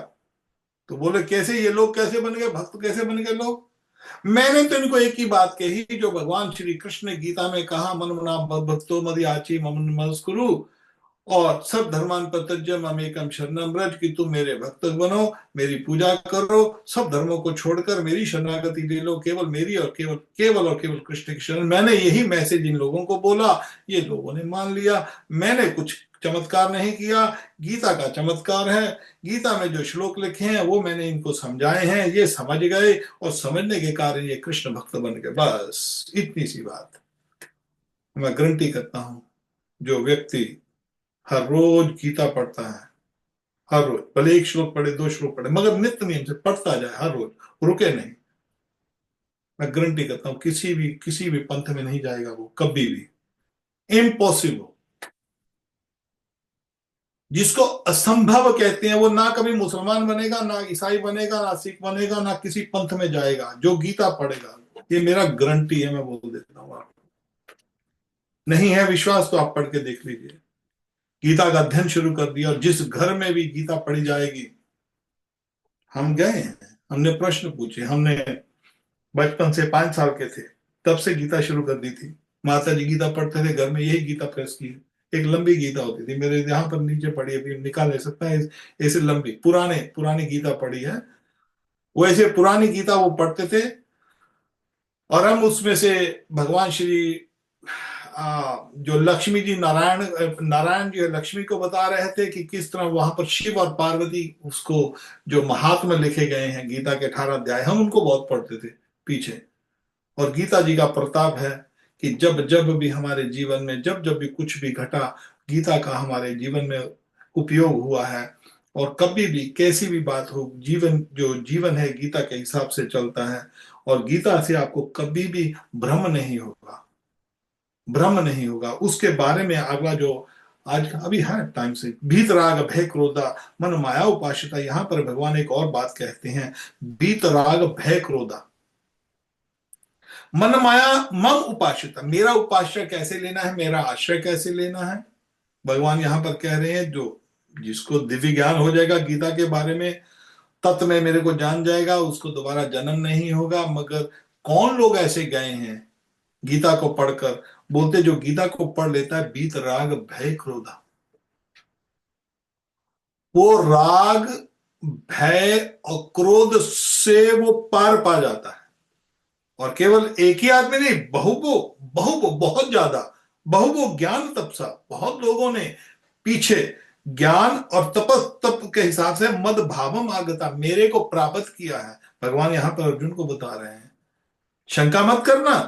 तो बोले कैसे ये लोग कैसे बन गए, भक्त कैसे बन गए लोग? मैंने तो इनको एक ही बात कही जो भगवान श्री कृष्ण ने गीता में कहा, मन मना भक्तो मदि आची मम नमस्कुरु, और सब धर्मान परित्यज्य मामेकम शरणम व्रज, कि तुम मेरे भक्त बनो, मेरी पूजा करो, सब धर्मों को छोड़कर मेरी शरणागति ले लो, केवल मेरी और केवल कृष्ण की शरण। मैंने यही मैसेज इन लोगों को बोला, ये लोगों ने मान लिया। मैंने कुछ चमत्कार नहीं किया, गीता का चमत्कार है। गीता में जो श्लोक लिखे हैं वो मैंने इनको समझाए हैं, ये समझ गए, और समझने के कारण ये कृष्ण भक्त बन गए। बस इतनी सी बात। मैं गारंटी करता हूं जो व्यक्ति हर रोज गीता पढ़ता है, हर रोज, भले एक श्लोक पढ़े, 2 श्लोक पढ़े, मगर नित्य नियम से पढ़ता जाए हर रोज, रुके नहीं, मैं गारंटी करता हूं किसी भी पंथ में नहीं जाएगा वो कभी भी। इम्पॉसिबल। जिसको असंभव कहते हैं वो ना कभी मुसलमान बनेगा, ना ईसाई बनेगा, ना सिख बनेगा, ना किसी पंथ में जाएगा जो गीता पढ़ेगा। ये मेरा गारंटी है, मैं बोल देता हूं आपको। नहीं है विश्वास तो आप पढ़ के देख लीजिए। गीता का अध्ययन शुरू कर दिया, और जिस घर में भी गीता पढ़ी जाएगी, हम गए हैं, हमने प्रश्न पूछे, हमने बचपन से 5 साल के थे तब से गीता शुरू कर दी थी। माता जी गीता पढ़ते थे घर में, यही गीता प्रेस की। एक लंबी गीता होती थी, मेरे यहाँ पर नीचे पड़ी, अभी निकाल ले सकता है, ऐसे लंबी पुरानी गीता पड़ी है। वो ऐसे पुरानी गीता वो पढ़ते थे, और हम उसमें से भगवान श्री जो लक्ष्मी जी नारायण जी लक्ष्मी को बता रहे थे कि किस तरह वहां पर शिव और पार्वती उसको, जो महात्मा लिखे गए हैं गीता के 18 अध्याय, हम उनको बहुत पढ़ते थे पीछे। और गीता जी का प्रताप है कि जब जब भी हमारे जीवन में जब जब भी कुछ भी घटा, गीता का हमारे जीवन में उपयोग हुआ है। और कभी भी कैसी भी बात हो, जीवन जो जीवन है गीता के हिसाब से चलता है। और गीता से आपको कभी भी भ्रम नहीं होगा, भ्रम नहीं होगा। उसके बारे में अगला जो आज अभी है टाइम से, भीतराग भय क्रोधा मन माया उपासिता, यहां पर भगवान एक और बात कहते हैं, भीतराग भय क्रोधा मन माया मम उपासिता, मेरा उपास्य कैसे लेना है, मेरा आश्रय कैसे लेना है। भगवान यहां पर कह रहे हैं जो जिसको दिव्य ज्ञान हो जाएगा गीता के बारे में, तत्व में मेरे को जान जाएगा, उसको दोबारा जन्म नहीं होगा। मगर कौन लोग ऐसे गए हैं गीता को पढ़कर, बोलते जो गीता को पढ़ लेता है बीत राग भय क्रोधा, वो राग भय और क्रोध से वो पार पा जाता है। और केवल एक ही आदमी नहीं, बहुबो बहुत ज्यादा, बहुबो ज्ञान तपसा, बहुत लोगों ने पीछे ज्ञान और तप के हिसाब से मद भावम आगता, मेरे को प्राप्त किया है। भगवान यहां पर अर्जुन को बता रहे हैं शंका मत करना।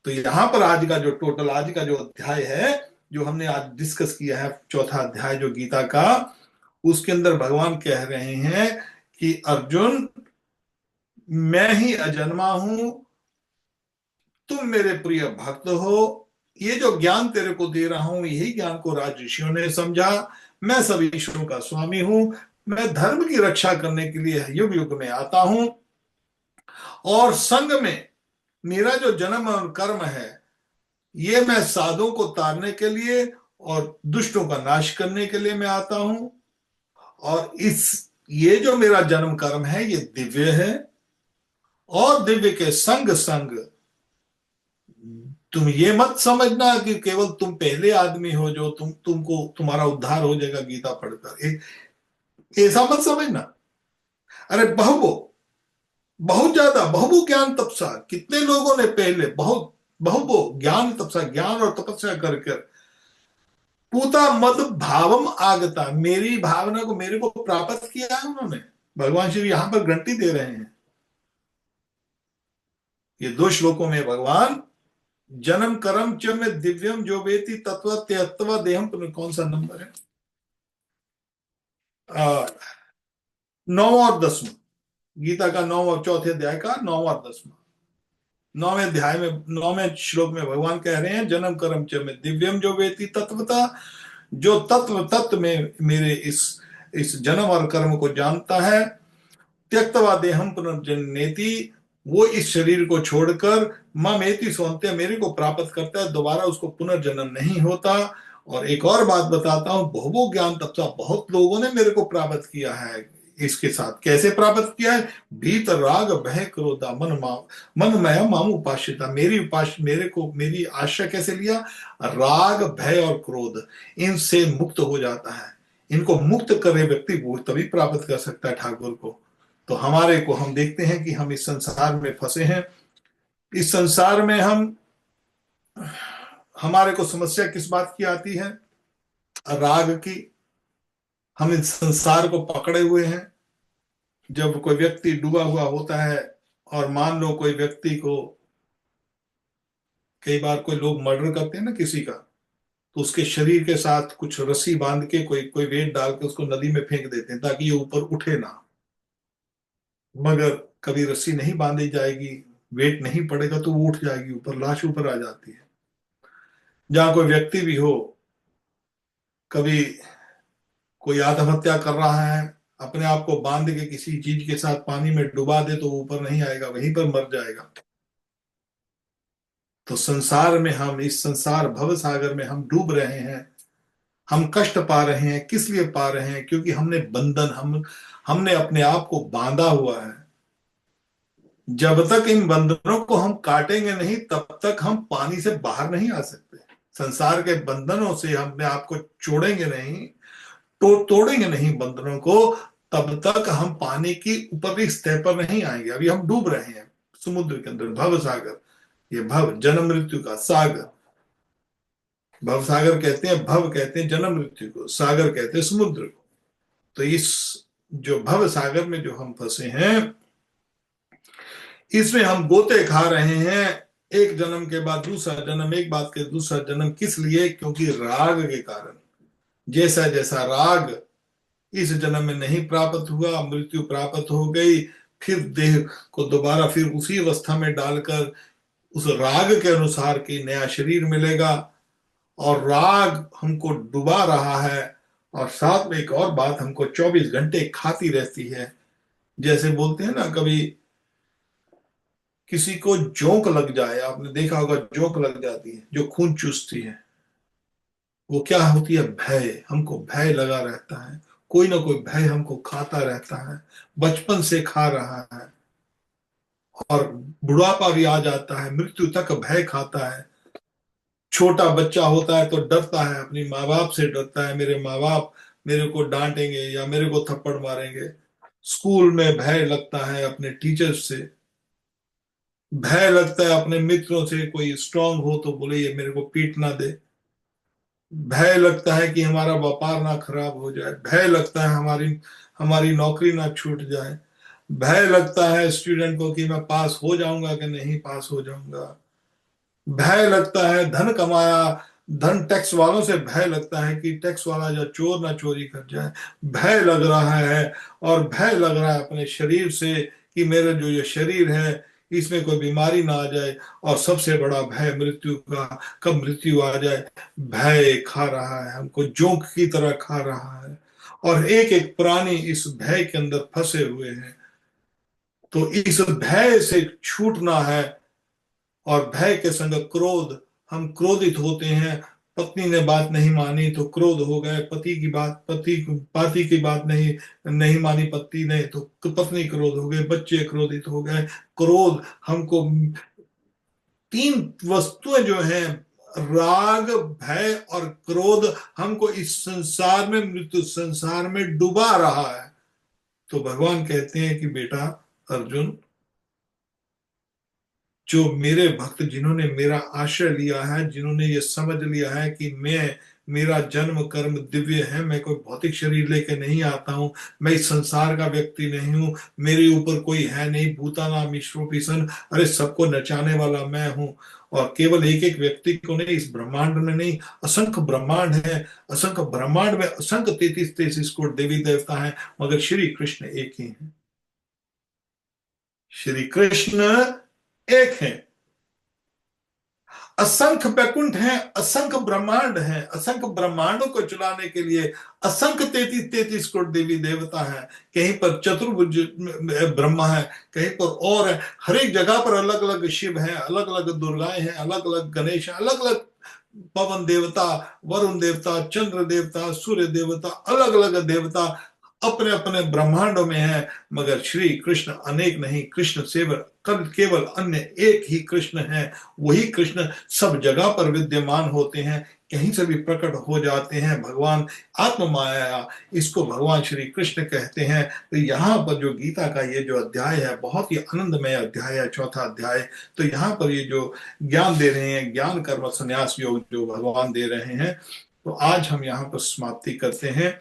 तो यहां पर आज का जो टोटल आज का जो अध्याय है, जो हमने आज डिस्कस किया है, चौथा अध्याय जो गीता का, उसके अंदर भगवान कह रहे हैं कि अर्जुन, मैं ही अजन्मा हूं, तुम मेरे प्रिय भक्त हो, ये जो ज्ञान तेरे को दे रहा हूं यही ज्ञान को राज ऋषियों ने समझा। मैं सभी ईश्वरों का स्वामी हूं, मैं धर्म की रक्षा करने के लिए युग युग में आता हूं। और संग में मेरा जो जन्म और कर्म है, ये मैं साधुओं को तारने के लिए और दुष्टों का नाश करने के लिए मैं आता हूं। और ये जो मेरा जन्म कर्म है ये दिव्य है। और दिव्य के संग संग तुम ये मत समझना कि केवल तुम पहले आदमी हो जो तुमको तुम्हारा उद्धार हो जाएगा गीता पढ़कर, ऐसा मत समझना। अरे बहुत ज्यादा बहुबो ज्ञान तपसा, कितने लोगों ने पहले बहुबो ज्ञान तपसा, ज्ञान और तपस्या कर पूता मद भावम आगता, मेरी भावना को मेरे को प्राप्त किया है उन्होंने। भगवान श्री यहां पर गारंटी दे रहे हैं। ये 2 श्लोकों में भगवान जन्म कर्म च में दिव्यम जो वेति तत्व त्यक्त्वा देहम, कौन सा नंबर है, 9वां और 10वां, गीता का 9वां चौथे अध्याय का 9वां और 10वां। 9वें अध्याय में 9वें श्लोक में भगवान कह रहे हैं जन्म कर्म च में दिव्यम जो वेति तत्वता, जो तत्व में मेरे इस जन्म और कर्म को जानता है। त्यक्तवा देहम पुनर्जन्मेति, वो इस शरीर को छोड़कर ममेति सोनते, मेरे को प्राप्त करता है, दोबारा उसको पुनर्जन्म नहीं होता। और एक और बात बताता हूं, बहु ज्ञान तपसा, बहुत लोगों ने मेरे को प्राप्त किया है। इसके साथ कैसे प्राप्त किया है, भीत राग भय क्रोधा मन मया माम उपासिता, मेरे को मेरी आशा कैसे लिया, राग भय और क्रोध, इनसे मुक्त हो जाता है। इनको मुक्त करे व्यक्ति वो तभी प्राप्त कर सकता है ठाकुर को। तो हमारे को हम देखते हैं कि हम इस संसार में फंसे हैं। इस संसार में हमारे को समस्या किस बात की आती है, राग की। हम इस संसार को पकड़े हुए हैं। जब कोई व्यक्ति डूबा हुआ होता है, और मान लो कोई व्यक्ति को, कई बार कोई लोग मर्डर करते हैं ना किसी का, तो उसके शरीर के साथ कुछ रस्सी बांध के कोई कोई वेट डाल के उसको नदी में फेंक देते हैं ताकि ये ऊपर उठे ना। मगर कभी रस्सी नहीं बांधी जाएगी, वेट नहीं पड़ेगा तो वो उठ जाएगी ऊपर, लाश ऊपर आ जाती है। जहां कोई व्यक्ति भी हो, कभी कोई आत्महत्या कर रहा है, अपने आप को बांध के किसी चीज के साथ पानी में डुबा दे तो ऊपर नहीं आएगा, वहीं पर मर जाएगा। तो संसार में हम, इस संसार भव सागर में हम डूब रहे हैं। हम कष्ट पा रहे हैं, किस लिए पा रहे हैं, क्योंकि हमने हमने अपने आप को बांधा हुआ है। जब तक इन बंधनों को हम काटेंगे नहीं, तब तक हम पानी से बाहर नहीं आ सकते। संसार के बंधनों से हमने आपको छोड़ेंगे नहीं, तो तोड़ेंगे नहीं बंधनों को, तब तक हम पानी की ऊपरी सतह पर नहीं आएंगे। अभी हम डूब रहे हैं समुद्र के अंदर, भव सागर। ये भव, जन्म मृत्यु का सागर। भव सागर कहते हैं, भव कहते हैं जन्म मृत्यु को, सागर कहते हैं समुद्र को। तो इस जो भव सागर में जो हम फंसे हैं, इसमें हम गोते खा रहे हैं, एक जन्म के बाद दूसरा जन्म, एक बात के दूसरा जन्म। किस लिए? क्योंकि राग के कारण। जैसा जैसा राग इस जन्म में नहीं प्राप्त हुआ, मृत्यु प्राप्त हो गई, फिर देह को दोबारा फिर उसी अवस्था में डालकर उस राग के अनुसार की नया शरीर मिलेगा। और राग हमको डुबा रहा है, और साथ में एक और बात, हमको 24 घंटे खाती रहती है। जैसे बोलते हैं ना, कभी किसी को जोंक लग जाए, आपने देखा होगा, जोंक लग जाती है जो खून चूसती है, वो क्या होती है? भय। हमको भय लगा रहता है, कोई ना कोई भय हमको खाता रहता है, बचपन से खा रहा है, और बुढ़ापा भी आ जाता है, मृत्यु तक भय खाता है। छोटा बच्चा होता है तो डरता है, अपनी माँ बाप से डरता है, मेरे माँ बाप मेरे को डांटेंगे या मेरे को थप्पड़ मारेंगे। स्कूल में भय लगता है अपने टीचर्स से, भय लगता है अपने मित्रों से, कोई स्ट्रांग हो तो बोले ये मेरे को पीट ना दे। भय लगता है कि हमारा व्यापार ना खराब हो जाए, भय लगता है हमारी हमारी नौकरी ना छूट जाए, भय लगता है स्टूडेंट को कि मैं पास हो जाऊंगा कि नहीं पास हो जाऊंगा, भय लगता है धन कमाया, धन टैक्स वालों से भय लगता है कि टैक्स वाला या चोर ना चोरी कर जाए, भय लग रहा है। और भय लग रहा है अपने शरीर से कि मेरा जो ये शरीर है इसमें कोई बीमारी ना आ जाए। और सबसे बड़ा भय मृत्यु का, कब मृत्यु आ जाए। भय खा रहा है हमको, जोंक की तरह खा रहा है, और एक एक प्राणी इस भय के अंदर फंसे हुए हैं। तो इस भय से छूटना है। और भय के संग क्रोध, हम क्रोधित होते हैं। पत्नी ने बात नहीं मानी तो क्रोध हो गए, पति की बात नहीं नहीं मानी पत्नी ने तो पत्नी क्रोध हो गए, बच्चे क्रोधित हो गए। क्रोध हमको, तीन वस्तुएं जो हैं, राग, भय और क्रोध, हमको इस संसार में, मृत्यु संसार में डुबा रहा है। तो भगवान कहते हैं कि बेटा अर्जुन, जो मेरे भक्त, जिन्होंने मेरा आश्रय लिया है, जिन्होंने ये समझ लिया है कि मेरा जन्म कर्म दिव्य है, मैं कोई भौतिक शरीर लेके नहीं आता हूं, मैं इस संसार का व्यक्ति नहीं हूं, मेरे ऊपर कोई है नहीं, भूताना मिश्रोपीसन, अरे सबको नचाने वाला मैं हूं। और केवल एक एक व्यक्ति को नहीं, इस ब्रह्मांड में नहीं, असंख्य ब्रह्मांड है, असंख्य ब्रह्मांड में असंख्य 33-33 करोड़ देवी देवता हैं, मगर श्री कृष्ण एक ही है। श्री कृष्ण एक है। असंख्य बैकुंठ हैं, असंख्य ब्रह्मांड हैं, असंख्य ब्रह्मांडों को चलाने के लिए असंख्य 33-33 करोड़ देवी देवता हैं। कहीं पर चतुर्भुज ब्रह्मा है, कहीं पर और है। हर एक जगह पर अलग अलग शिव हैं, अलग अलग दुर्गाएं हैं, अलग अलग गणेश हैं, अलग अलग पवन देवता, वरुण देवता, चंद्र देवता, सूर्य देवता, अलग अलग देवता अपने अपने ब्रह्मांडों में है। मगर श्री कृष्ण अनेक नहीं, कृष्ण सेवर केवल अन्य एक ही कृष्ण है। वही कृष्ण सब जगह पर विद्यमान होते हैं, कहीं से भी प्रकट हो जाते हैं। भगवान आत्म माया, इसको भगवान श्री कृष्ण कहते हैं। तो यहाँ पर जो गीता का ये जो अध्याय है, बहुत ही आनंदमय अध्याय है, चौथा अध्याय। तो यहाँ पर ये जो ज्ञान दे रहे हैं, ज्ञान कर्म संन्यास योग जो भगवान दे रहे हैं, तो आज हम यहाँ पर समाप्ति करते हैं।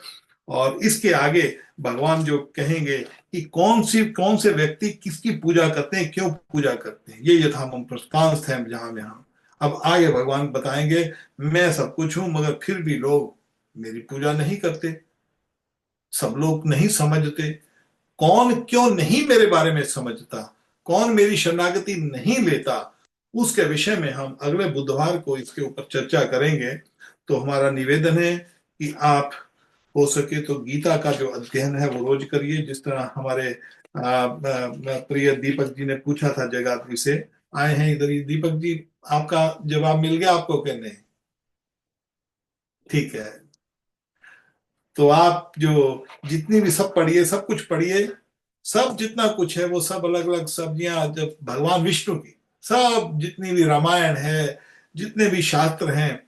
और इसके आगे भगवान जो कहेंगे कि कौन से व्यक्ति किसकी पूजा करते हैं, क्यों पूजा करते हैं, ये यथा हम प्रस्तांत है जहां में हम अब आगे भगवान बताएंगे। मैं सब कुछ हूं मगर फिर भी लोग मेरी पूजा नहीं करते, सब लोग नहीं समझते। कौन क्यों नहीं मेरे बारे में समझता, कौन मेरी शरणागति नहीं लेता, उसके विषय में हम अगले बुधवार को इसके ऊपर चर्चा करेंगे। तो हमारा निवेदन है कि आप हो सके तो गीता का जो अध्ययन है वो रोज करिए। जिस तरह हमारे प्रिय दीपक जी ने पूछा था, जगाधरी से आए हैं इधर ही। दीपक जी, आपका जवाब मिल गया आपको कि नहीं? ठीक है। तो आप जो जितनी भी सब पढ़िए, सब कुछ पढ़िए, सब जितना कुछ है वो सब अलग अलग सब्जियां, जब भगवान विष्णु की सब जितनी भी रामायण है, जितने भी शास्त्र हैं,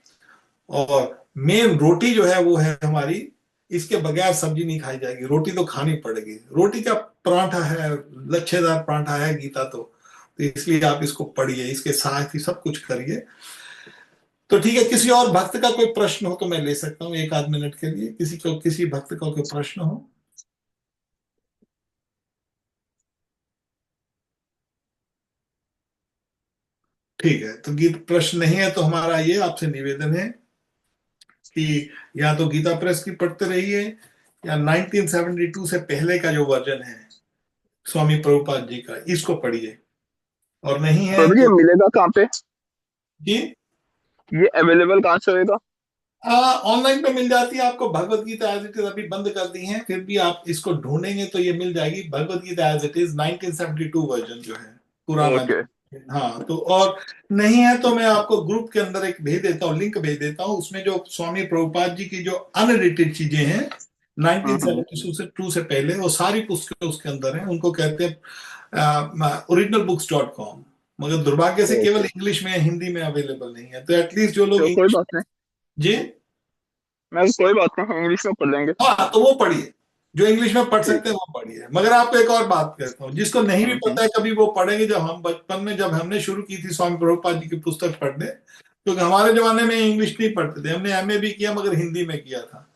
और मेन रोटी जो है वो है हमारी, इसके बगैर सब्जी नहीं खाई जाएगी, रोटी तो खानी पड़ेगी। रोटी का पराठा है, लच्छेदार पराठा है गीता तो। तो इसलिए आप इसको पढ़िए, इसके साथ ही सब कुछ करिए। तो ठीक है, किसी और भक्त का कोई प्रश्न हो तो मैं ले सकता हूँ एक आध मिनट के लिए, किसी भक्त का कोई प्रश्न हो। ठीक है, तो गीत प्रश्न नहीं है तो हमारा ये आपसे निवेदन है कि या तो गीता प्रेस की पढ़ते रहिए, या 1972 से पहले का जो वर्जन है स्वामी प्रभुपाद जी का, इसको पढ़िए। और नहीं है प्रभु जी, ये तो मिलेगा कहाँ पे? जी, ये अवेलेबल कहाँ से होएगा? ऑनलाइन पे मिल जाती है आपको। भगवत गीता एज इट इज अभी बंद कर दी है, फिर भी आप इसको ढूंढेंगे तो ये मिल जाएगी। Bhagavad Gita as it is 1972 version जो है, पुराना ओके। जो। हाँ तो, और नहीं है तो मैं आपको ग्रुप के अंदर एक भेज देता हूँ, लिंक भेज देता हूँ। उसमें जो स्वामी प्रभुपाद जी की जो अनएडिटेड चीजें हैं हम्म। 1972 से पहले, वो सारी पुस्तकें उसके अंदर हैं। उनको कहते हैं originalbooks.com। मगर दुर्भाग्य से केवल ओके, इंग्लिश में, हिंदी में अवेलेबल नहीं है। तो एटलीस्ट जो लोग तो कोई इंग्लिश। बात नहीं। जी, मैं कोई बात नहीं, इंग्लिश में पढ़ लेंगे। हाँ तो वो पढ़िए, जो इंग्लिश में पढ़ ठीक सकते हैं है। वो पढ़िए। मगर आपको एक और बात कहता हूँ, जिसको नहीं भी हम्म। पता है कभी वो पढ़ेंगे। जब हम बचपन में, जब हमने शुरू की थी स्वामी प्रभुपाद जी की पुस्तक पढ़ने, क्योंकि हमारे जमाने में इंग्लिश नहीं पढ़ते थे, हमने एमए भी किया मगर हिंदी में किया था।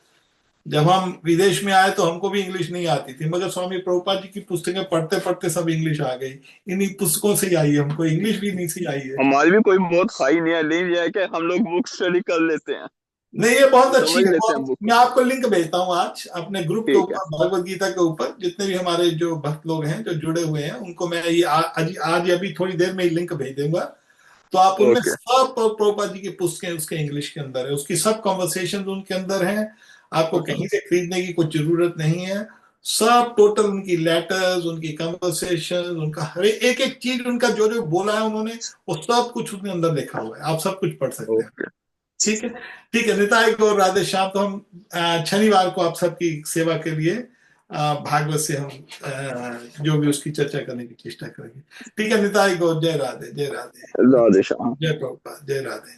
जब हम विदेश में आए तो हमको भी इंग्लिश नहीं आती थी, मगर स्वामी प्रभुपाद जी की पुस्तकें पढ़ते पढ़ते सब इंग्लिश आ गई। इन्हीं पुस्तकों से ही आई है, हमको इंग्लिश भी नहीं सी आई है। हमारी भी कोई बहुत हाई नहीं है, लेकिन यह है कि हम लोग बुक स्टडी कर लेते हैं, नहीं, ये बहुत अच्छी समझ है, लेते हैं बहुत। बुक मैं को। आपको लिंक भेजता हूँ आज अपने ग्रुप के ठीक है। ऊपर, भगवत गीता के ऊपर। जितने भी हमारे जो भक्त लोग हैं जो जुड़े हुए हैं, उनको मैं ये आज अभी थोड़ी देर में ही लिंक भेज दूंगा। तो आप उनमें ओके। सब प्रभुपाद जी की पुस्तकें उसके इंग्लिश के अंदर है, उसकी सब कॉन्वर्सेशन उनके अंदर है। आपको कहीं से खरीदने की कुछ जरूरत नहीं है। सब टोटल उनकी लेटर्स, उनकी कन्वर्सेशन, उनका हर एक एक चीज, उनका जो जो बोला है उन्होंने, वो सब कुछ उसके अंदर लिखा हुआ है। आप सब कुछ पढ़ सकते हैं। ओके। ठीक है। ठीक है, निताई को राधे श्याम। तो हम शनिवार को आप सबकी सेवा के लिए भागवत से हम जो भी उसकी चर्चा करने की चेष्टा करेंगे। ठीक है, निताई को जय राधे, जय राधे। राधे श्याम। जय प्रभुपाद, जय राधे।